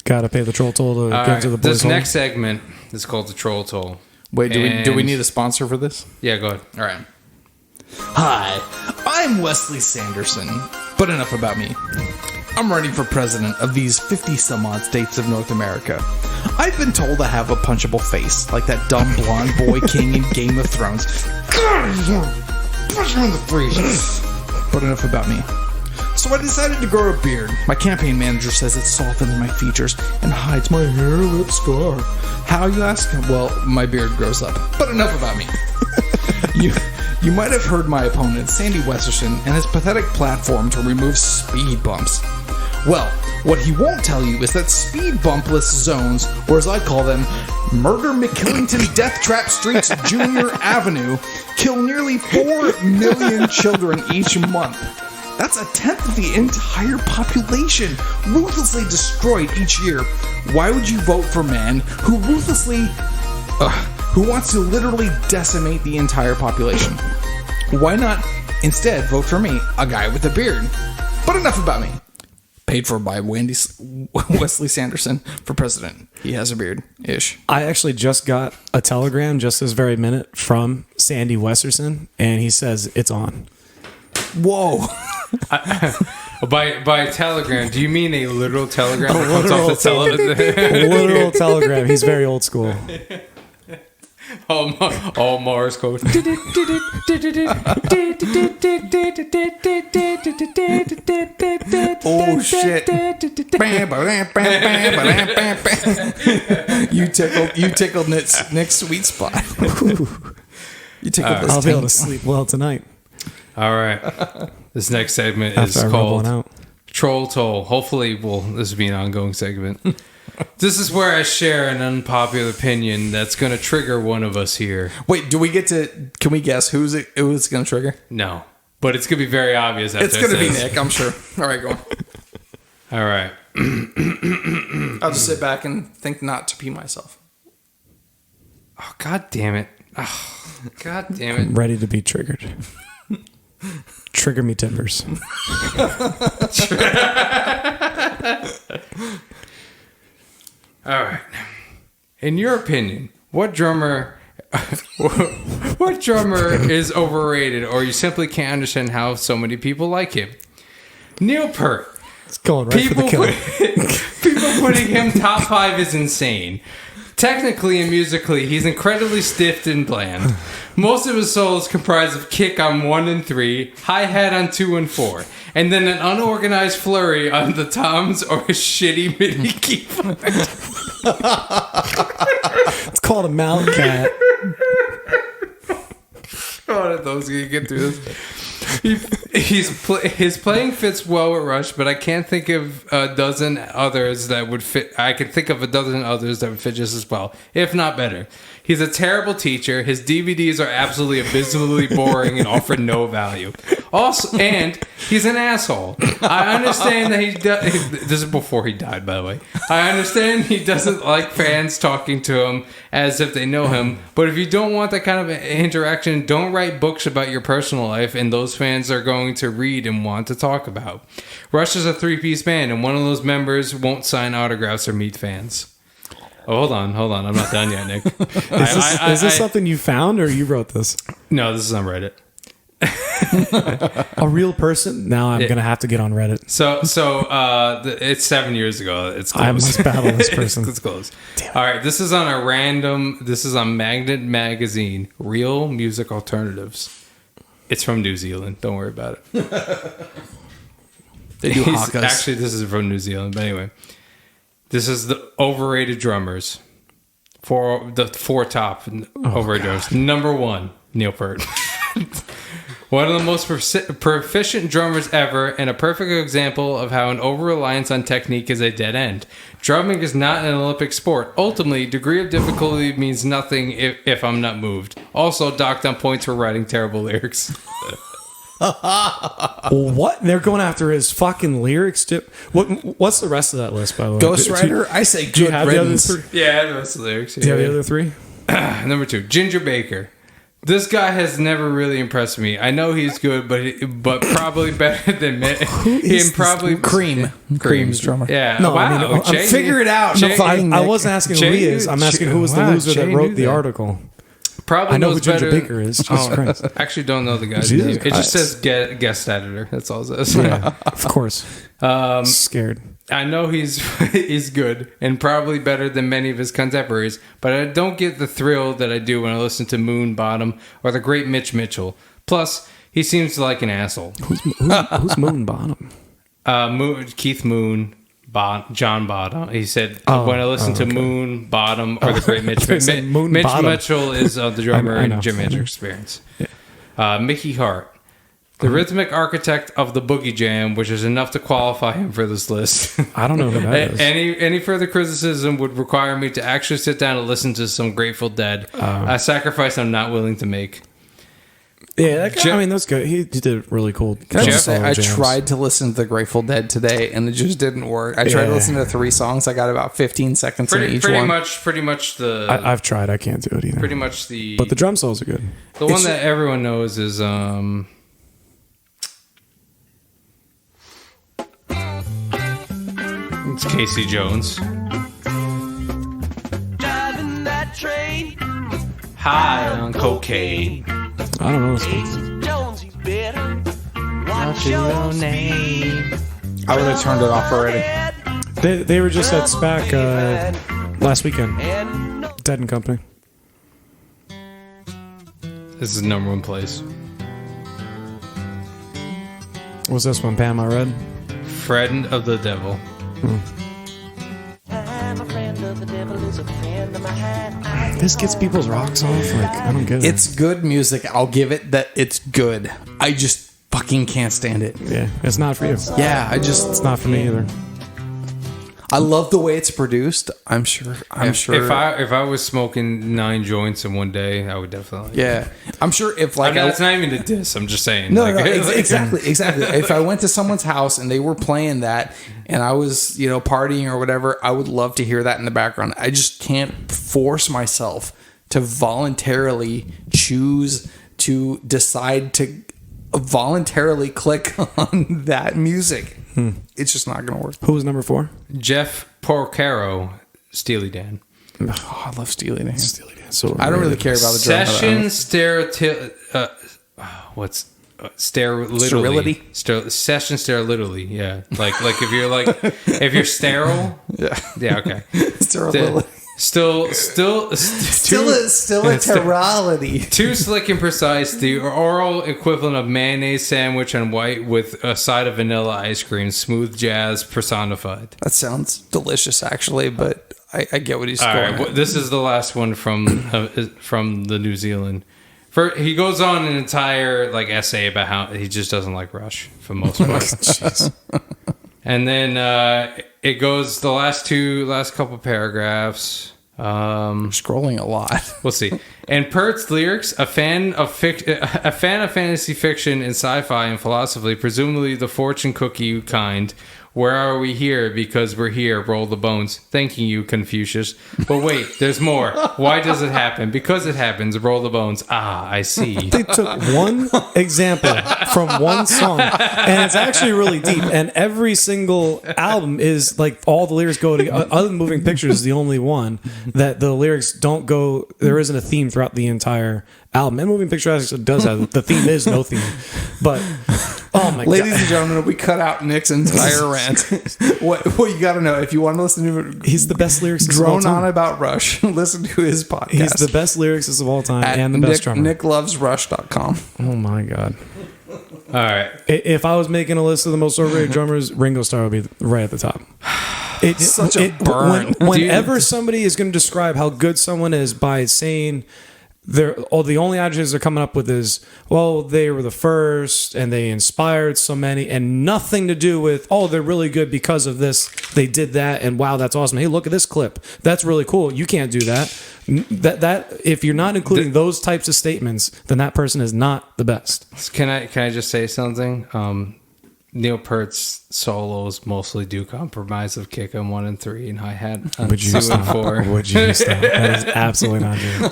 Gotta pay the troll toll to All get right, to the boys' this home. next segment is called the Troll Toll. Wait, do we And- need a sponsor for this? Yeah, go ahead. All right. Hi, I'm Wesley Sanderson. But enough about me. I'm running for president of these 50 some odd states of North America. I've been told I have a punchable face, like that dumb blonde boy king in Game of Thrones. God, he's gonna punch him in the face. But enough about me. So I decided to grow a beard. My campaign manager says it softens my features and hides my hair lip scar. How, you ask? Well, my beard grows up. But enough about me. You might have heard my opponent, Sandy Westerson, and his pathetic platform to remove speed bumps. Well, what he won't tell you is that speed bumpless zones, or as I call them, Murder McKillington Death Trap Streets Junior Avenue, kill nearly 4 million children each month. That's a tenth of the entire population, ruthlessly destroyed each year. Why would you vote for man who who wants to literally decimate the entire population? Why not instead vote for me, a guy with a beard? But enough about me. Paid for by Wesley Sanderson for president. He has a beard-ish. I actually just got a telegram just this very minute from Sandy Westerson, and he says it's on. Whoa. By telegram, do you mean a literal telegram that comes off the television? A literal telegram. He's very old school. All Morse code. Oh shit. You tickled Nick's sweet spot. You tickled this I'll be able to taint. sleep well tonight All right. This next segment is after I rub one called out. Troll Toll. Hopefully, this will be an ongoing segment. This is where I share an unpopular opinion that's going to trigger one of us here. Wait, can we guess who's going to trigger? No, but it's going to be very obvious. After It's going to be this. Nick, I'm sure. All right, go on. All right. I'll just sit back and think not to pee myself. Oh, God damn it. Oh, God damn it. Ready to be triggered. Trigger me timbers. All right. In your opinion, what drummer is overrated, or you simply can't understand how so many people like him? Neil Peart. It's going right for the kill. People putting him top 5 is insane. Technically and musically, he's incredibly stiff and bland. Most of his solos comprise of kick on 1 and 3, hi-hat on 2 and 4, and then an unorganized flurry on the toms or a shitty MIDI keyboard. It's called a mountain cat. One of those you get through this. His playing fits well with Rush, but I can't think of a dozen others that would fit. I can think of a dozen others that would fit just as well, if not better. He's a terrible teacher. His DVDs are absolutely abysmally boring and offer no value. Also, and he's an asshole. I understand that this is before he died, by the way. I understand he doesn't like fans talking to him as if they know him. But if you don't want that kind of interaction, don't write books about your personal life, and those fans are going to read and want to talk about. Rush is a 3-piece band, and one of those members won't sign autographs or meet fans. Oh, hold on. I'm not done yet, Nick. Is this something you found or you wrote this? No, this is on Reddit. A real person? Now I'm going to have to get on Reddit. It's 7 years ago. It's close. I must battle this person. It's close. All right, this is on Magnet Magazine, Real Music Alternatives. It's from New Zealand. Don't worry about it. They do hakas. Actually, this is from New Zealand. But anyway, this is the overrated drummers. For the 4 top overrated drummers. Number 1, Neil Peart. One of the most proficient drummers ever, and a perfect example of how an over-reliance on technique is a dead end. Drumming is not an Olympic sport. Ultimately, degree of difficulty means nothing if I'm not moved. Also, docked on points for writing terrible lyrics. What? They're going after his fucking lyrics? What's the rest of that list, by the way? Ghostwriter, I say Do you good have the other riddance. 3? Yeah, the rest of the lyrics. Do you have the other 3? Number 2, Ginger Baker. This guy has never really impressed me. I know he's good, but probably better than me. Cream's drummer. Yeah. No, wow. I mean, figure it out. I wasn't asking who he is. I'm asking who was the loser that wrote the article. Probably I know who knows Ginger better. Baker is. Jesus Christ. Actually, don't know the guy's Jesus name. It just Christ. says guest editor. That's all it says. Yeah, of course. Scared. I know he's good and probably better than many of his contemporaries, but I don't get the thrill that I do when I listen to Moon Bottom or the great Mitch Mitchell. Plus, he seems like an asshole. Who's Moon Bottom? Keith Moon. John Bottom. He said, when I listen to Moon Bottom or the great Mitch Mitchell. Mitch Mitchell is the drummer in Jimi Hendrix Experience. Yeah. Mickey Hart. The rhythmic architect of the Boogie Jam, which is enough to qualify him for this list. I don't know who that is. Any further criticism would require me to actually sit down and listen to some Grateful Dead, a sacrifice I'm not willing to make. Yeah, that guy, I mean, that's good. He did really cool. Can I just say, I tried to listen to the Grateful Dead today, and it just didn't work. I tried to listen to 3 songs. I got about 15 seconds in each one. Pretty much the... I've tried. I can't do it either. Pretty much the... But the drum solos are good. The one that everyone knows is... It's Casey Jones. Driving that train. High on cocaine. I don't know this one. Casey Jones, you better watch your name. I would have turned it off already. They were just at SPAC last weekend. Dead and Company. This is number 1 place. What's this one? Panama Red? Friend of the Devil. I'm a friend of the devil, is a friend of mine. This gets people's rocks off. Like, I don't get it. It's good music. I'll give it that it's good. I just fucking can't stand it. Yeah, it's not for you. Yeah, It's not for me either. I love the way it's produced. I'm sure. If I was smoking 9 joints in one day, I would definitely. Yeah, I'm sure if like it's not even a diss. I'm just saying. No, like, exactly. If I went to someone's house and they were playing that, and I was partying or whatever, I would love to hear that in the background. I just can't force myself to voluntarily choose to decide to voluntarily click on that music. It's just not going to work. Who was number 4? Jeff Porcaro, Steely Dan. Oh, I love Steely Dan. Steely Dan. So I don't really care about the drum. Session sterility. Session sterility. Yeah, like if you're sterile. Yeah. Okay. Sterility. Still a terality. Too slick and precise. The oral equivalent of mayonnaise sandwich on white with a side of vanilla ice cream. Smooth jazz personified. That sounds delicious, actually, but I get what he's All going right, this is the last one from the New Zealand. He goes on an entire essay about how he just doesn't like Rush for the most part. And then it goes the last couple paragraphs. scrolling a lot. We'll see. And Pert's lyrics, a fan of fantasy fiction and sci-fi and philosophy, presumably the fortune cookie kind, Where are we here? Because we're here. Roll the bones. Thanking you, Confucius. But wait, there's more. Why does it happen? Because it happens. Roll the bones. Ah, I see. They took one example from one song, and it's actually really deep. And every single album is like all the lyrics go to. Other than Moving Pictures is the only one that the lyrics don't go. There isn't a theme throughout the entire album. And Moving Pictures actually does have the theme is no theme, but oh my god, ladies and gentlemen, we cut out Nick's entire rant. What you got to know if you want to listen to he's the best lyricist drone of all time. on about Rush, listen to his podcast. He's the best lyricist of all time and the best drummer. NickLovesRush.com. Oh my god. All right. If I was making a list of the most overrated drummers, Ringo Starr would be right at the top. It's such a burn. Whenever somebody is going to describe how good someone is by saying the only adjectives they're coming up with is, well, they were the first and they inspired so many, and nothing to do with, oh, they're really good because of this, they did that, and wow, that's awesome. Hey, look at this clip. That's really cool. You can't do that. That if you're not including those types of statements, then that person is not the best. Can I just say something? Neil Peart's solos mostly do compromise of kick on 1 and 3 and hi-hat on 2 and 4. Would you stop? That is absolutely not true.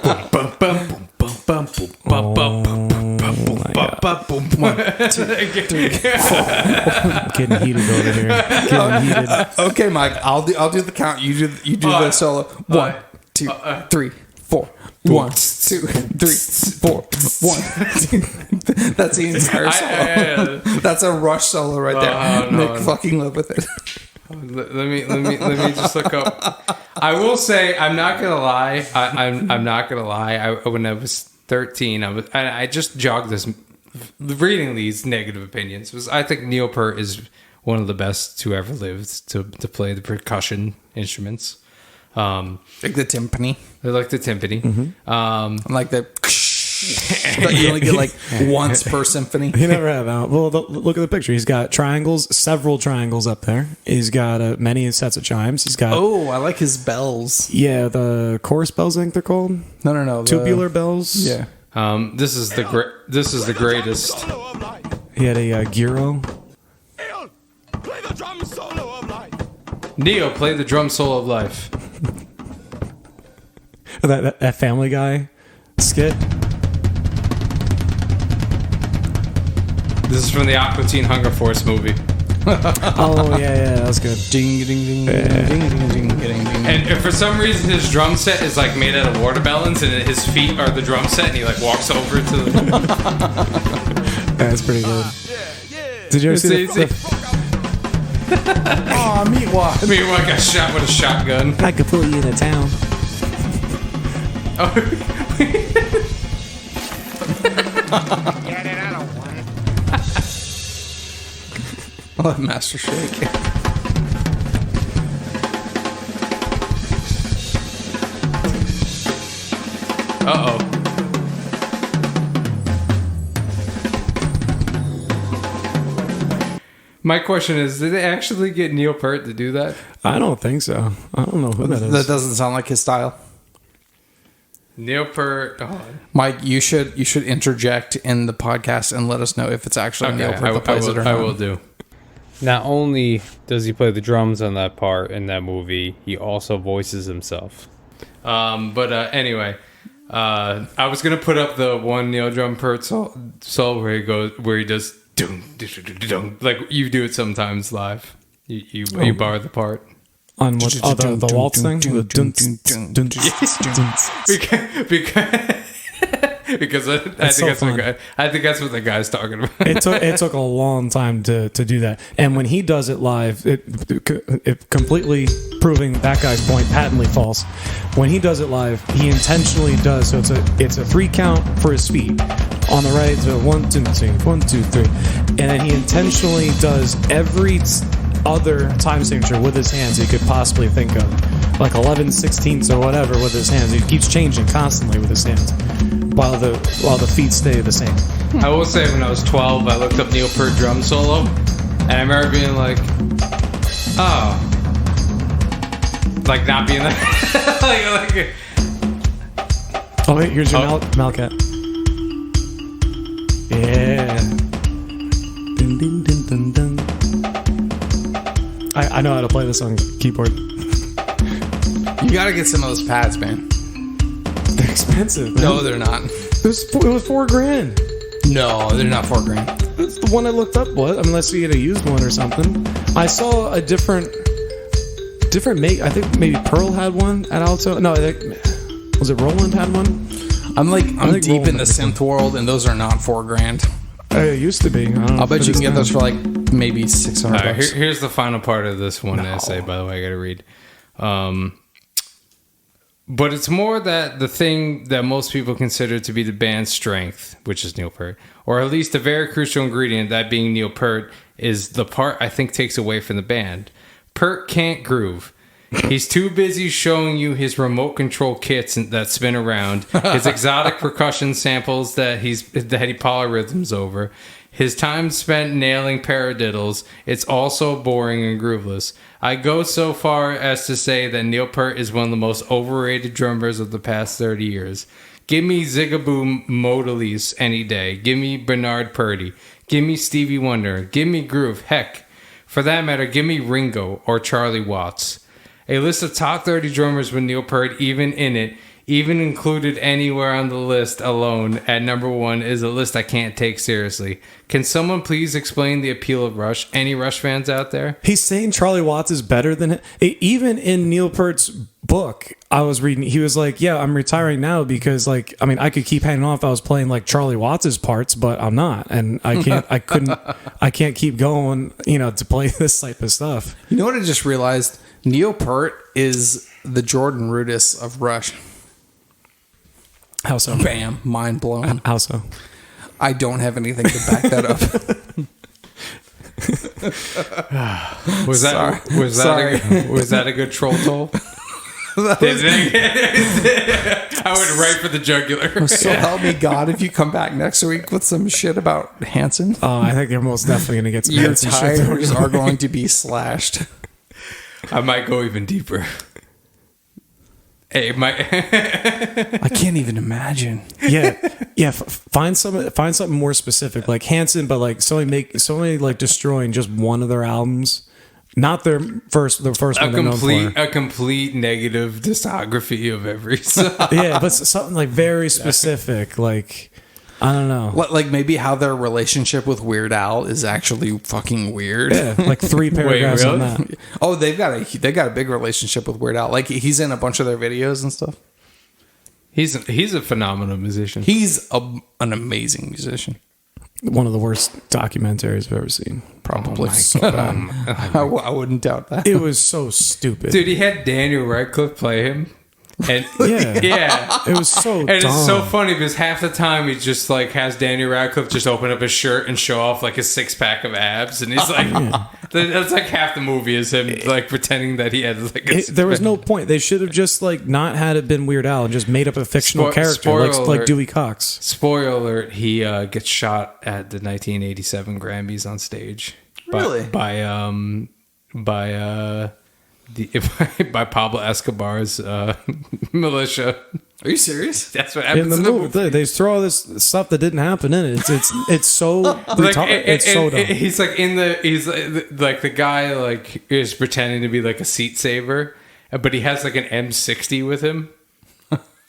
Getting heated over here. Getting heated. Okay, Mike, I'll do the count. You do the solo. 1, 2, 3, 4. 1, 2, 3, 4. 1. That's the entire solo. That's a Rush solo right there. Nick fucking live with it. Let me just look up. I will say I'm not gonna lie. I'm not gonna lie. When I was 13, I just jogged this reading these negative opinions. I think Neil Peart is one of the best to ever lived to play the percussion instruments. Like the timpani. They like the timpani. Mm-hmm. Like the that you only get like once per symphony. You never have that. Well, look at the picture. He's got triangles, several triangles up there. He's got many sets of chimes. He's got I like his bells. Yeah, the chorus bells, I think they're called. No. Tubular bells. Yeah. This is the greatest. He had a gyro. Play the drum solo of life. Neo, play the drum solo of life. That Family Guy skit. This is from the Aqua Teen Hunger Force movie. Oh yeah, that was good. Ding ding ding ding ding ding ding ding. And for some reason, his drum set is like made out of watermelons, and his feet are the drum set, and he like walks over to the. That's pretty good. Did you ever see the Meatwad. Meanwhile, got shot with a shotgun. I could pull you into town. Oh. Get it out of one. I love Master Shake. Uh-oh. My question is, did they actually get Neil Peart to do that? I don't think so. I don't know who that is. That doesn't sound like his style. Neil Peart. Oh. Mike, you should interject in the podcast and let us know if it's actually Neil Peart that plays it or not. I will do. Not only does he play the drums on that part in that movie, he also voices himself. Anyway, I was gonna put up the one Neil Drum Peart solo where he does dum, dum, like you do it sometimes live. You borrow the part. On what? Oh, the waltz thing? Because I think that's what the guy's talking about. It took a long time to do that, and when he does it live, it completely proving that guy's point patently false. When he does it live, he intentionally does so. It's a 3 count for his feet on the right. So 1 2 3, 1 2 3, and then he intentionally does every other time signature with his hands he could possibly think of, like 11 16ths or whatever with his hands. He keeps changing constantly with his hands while the feet stay the same. I will say, when I was 12, I looked up Neil Peart drum solo, and I remember being like, oh, like not being like, oh wait, here's your Malcat. Yeah. Dun, dun, dun, dun, dun. I know how to play this on keyboard. You gotta get some of those pads, man. They're expensive. Man. No, they're not. It was $4,000. No, they're not $4,000. That's the one I looked up. What? Unless you get a used one or something. I saw a different make. I think maybe Pearl had one at Alto. No, I think, was it Roland had one? I'm think deep in Roland the synth world, and those are not $4,000. It used to be. I don't know I'll if bet it you is can get now. those for like maybe $600. All right, here's the final part of this one essay, by the way, I got to read. But it's more that the thing that most people consider to be the band's strength, which is Neil Peart, or at least a very crucial ingredient, that being Neil Peart, is the part I think takes away from the band. Peart can't groove. He's too busy showing you his remote control kits that spin around, his exotic percussion samples that he polyrhythms over, his time spent nailing paradiddles. It's all so boring and grooveless. I go so far as to say that Neil Peart is one of the most overrated drummers of the past 30 years. Give me Zigaboo Modalise any day. Give me Bernard Purdy. Give me Stevie Wonder. Give me Groove. Heck, for that matter, give me Ringo or Charlie Watts. A list of top 30 drummers with Neil Peart even in it, even included anywhere on the list alone at number 1, is a list I can't take seriously. Can someone please explain the appeal of Rush? Any Rush fans out there? He's saying Charlie Watts is better than him. Even in Neil Peart's book, I was reading, he was like, yeah, I'm retiring now because, like, I mean, I could keep hanging on if I was playing like Charlie Watts's parts, but I'm not. And I can't keep going, to play this type of stuff. You know what I just realized? Neil Peart is the Jordan Rudess of Rush. How so? Bam. Mind blown. How so? I don't have anything to back that up. Was that a good troll toll? I went right for the jugular. So help me God if you come back next week with some shit about Hanson. Oh, I think they're most definitely going to get some Your Hanson shit. tires are going to be slashed. I might go even deeper. Hey, I can't even imagine. Yeah. Find something more specific, like Hanson, but like somebody like destroying just one of their albums, not their first one. A complete negative discography of every song. Yeah, but something like very specific, like. I don't know. Like maybe how their relationship with Weird Al is actually fucking weird. Yeah, like 3 paragraphs really? on that. Oh, they got a big relationship with Weird Al. Like he's in a bunch of their videos and stuff. He's a phenomenal musician. He's an amazing musician. One of the worst documentaries I've ever seen. Probably. So bad. I wouldn't doubt that. It was so stupid. Dude, he had Daniel Radcliffe play him. And yeah, it was so and dumb. it's so funny because half the time he just like has Daniel Radcliffe just open up his shirt and show off like his 6-pack of abs, and he's like, that's like half the movie is him like pretending that he had like there was no point. They should have just like not had it been Weird Al and just made up a fictional character like Dewey Cox. Spoiler alert: he gets shot at the 1987 Grammys on stage. Really? By Pablo Escobar's militia. Are you serious? That's what happens In the movie. They throw all this stuff that didn't happen in it. It's so it's so dumb. He's like the guy like is pretending to be like a seat saver, but he has like an M60 with him.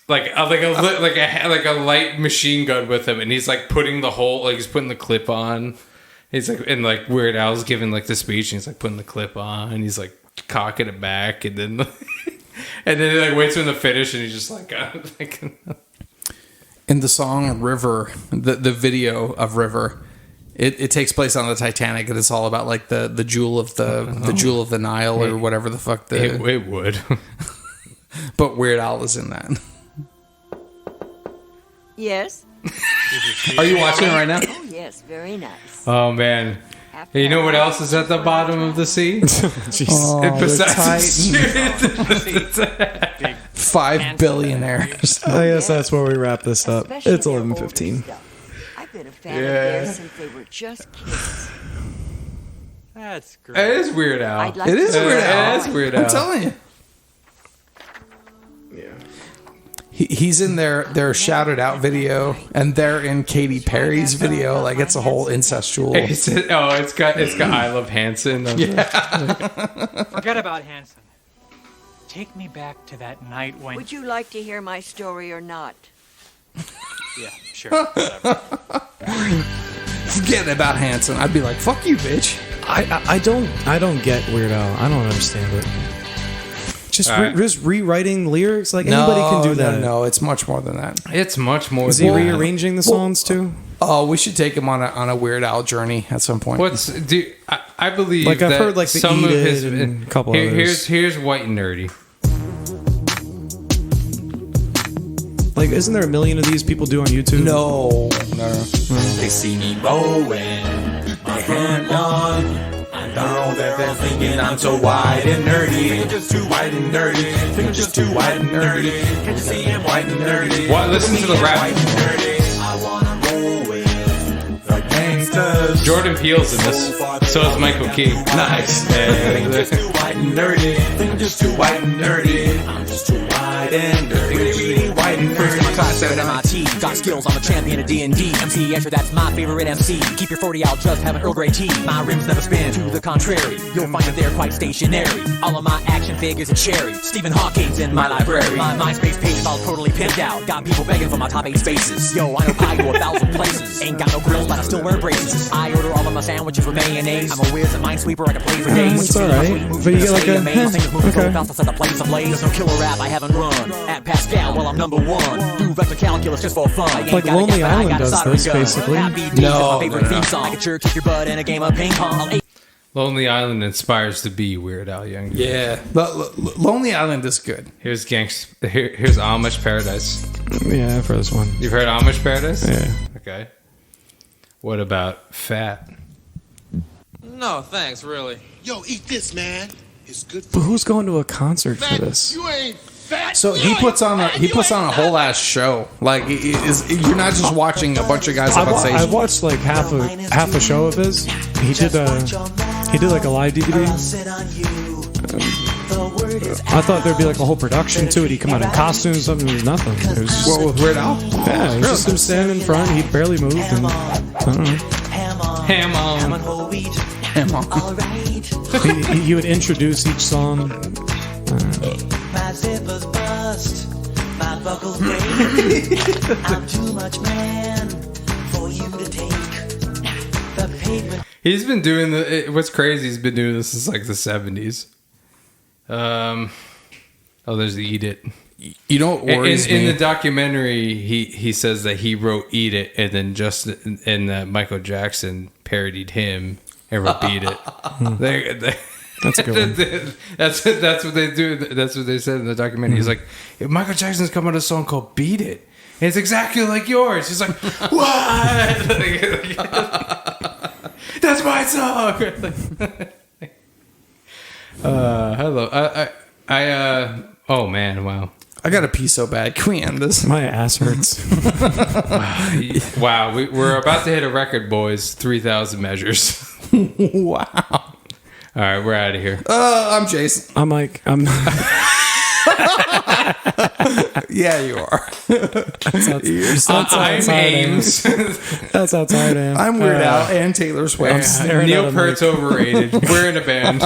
like a light machine gun with him, and he's like putting he's putting the clip on. He's like, and like Weird Al's giving like the speech, and he's like putting the clip on, and he's like cocking it back, and then he like waits for him to finish, and he's just like in the song River, the video of River, it takes place on the Titanic, and it's all about like the jewel of the jewel of the Nile or whatever the fuck it would. But Weird Al is in that. Yes. Are you watching it right now? Oh, yes. Very nice. Oh man. Hey, you know what else is at the bottom of the sea? The 5 billionaires. I guess that's where we wrap this up. It's 11:15. I've been a fan of theirs since they were just kids. That's great. It is Weird Al. I'd like It is to Weird Al. It is Weird Al. I'm telling you. He's in their shouted out video, and they're in Katy Perry's video. Like it's a whole incestual. It's got I Love Hanson. Forget about Hanson. Take me back to that night when. Would you like to hear my story or not? Yeah, sure. Whatever. Forget about Hanson. I'd be like, fuck you, bitch. I don't get Weird Al. I don't understand it. Just rewriting lyrics, like anybody can do that. No, it's much more than that. It's much more. Is he rearranging the songs too? Oh, we should take him on a Weird Al journey at some point. I believe Like I've heard like the some Eat of It his and a couple others. Here's White and Nerdy. Like, isn't there a million of these people do on YouTube? No. They see me bowing, my hand on. I know that they're thinking I'm so white and nerdy. Think I'm just too white and nerdy. Think I'm just too white and nerdy. Can you see I'm white and nerdy? What? Listen to the rap. White and nerdy. I wanna roll with the gangsters. Jordan Peele's in this. So is Michael Key. Nice. Think I'm just too white and nerdy. Think I'm just too white and nerdy. I'm just too white and nerdy. Really white and nerdy. First in my class at MIT. Got skills, I'm a champion of D&D. MC Escher, that's my favorite MC. Keep your 40 out, just have an Earl Grey tea. My rims never spin, to the contrary. You'll find that they're quite stationary. All of my action figures are cherry. Stephen Hawking's in my library. My MySpace page is all totally pimped out. Got people begging for my top 8 spaces. Yo, I know pie to 1,000 places. Ain't got no grills, but I still wear braces. I order all of my sandwiches with mayonnaise. I'm a whiz, a minesweeper, I can play for days. It's alright. But you get like a... Okay. There's no killer rap I haven't run. At Pascal, well, I'm number 1. Do vector calculus just for fun. Like Lonely Island does this, basically. No. I could sure kick your butt in a game of ping pong. Lonely Island inspires to be Weird Al Young. Yeah. Lonely Island is good. Here's Amish Paradise. Yeah, I've heard this one. You've heard Amish Paradise? Yeah. Okay. What about Fat? No, thanks, really. Yo, eat this, man. It's good for But who's going to a concert for this? you. Ain't fat. So he puts on a whole ass show. Like you're not just watching a bunch of guys up on stage. I watched like half a show of his. He did like a live DVD. I thought there'd be like a whole production to it. He'd come out in costumes, something. There was nothing. It was just, with Weird Al? Yeah, it was just him standing in front. He barely moved. And, I don't know. Ham on. He would introduce each song. My zippers bust, my buckles break. I'm too much man for you to take the pavement. He's been doing what's crazy, he's been doing this since like the 70s. There's the Eat It. You know what worries me? In the documentary, he says that he wrote Eat It, and then and Michael Jackson parodied him and wrote Beat It. That's a good one. That's what they do. That's what they said in the documentary. He's like, Michael Jackson's come out with a song called Beat It. And it's exactly like yours. He's like, what? That's my song. Hello. Oh man, wow. I got to pee so bad. Can we end this? My ass hurts. Wow. We're about to hit a record, boys. 3,000 measures. Wow. All right, we're out of here. I'm Jase. I'm Mike. Yeah, you are. I'm Ames. That's how tired I am. I'm Weird Al and Taylor Swift. Neil Peart's overrated. We're in a band.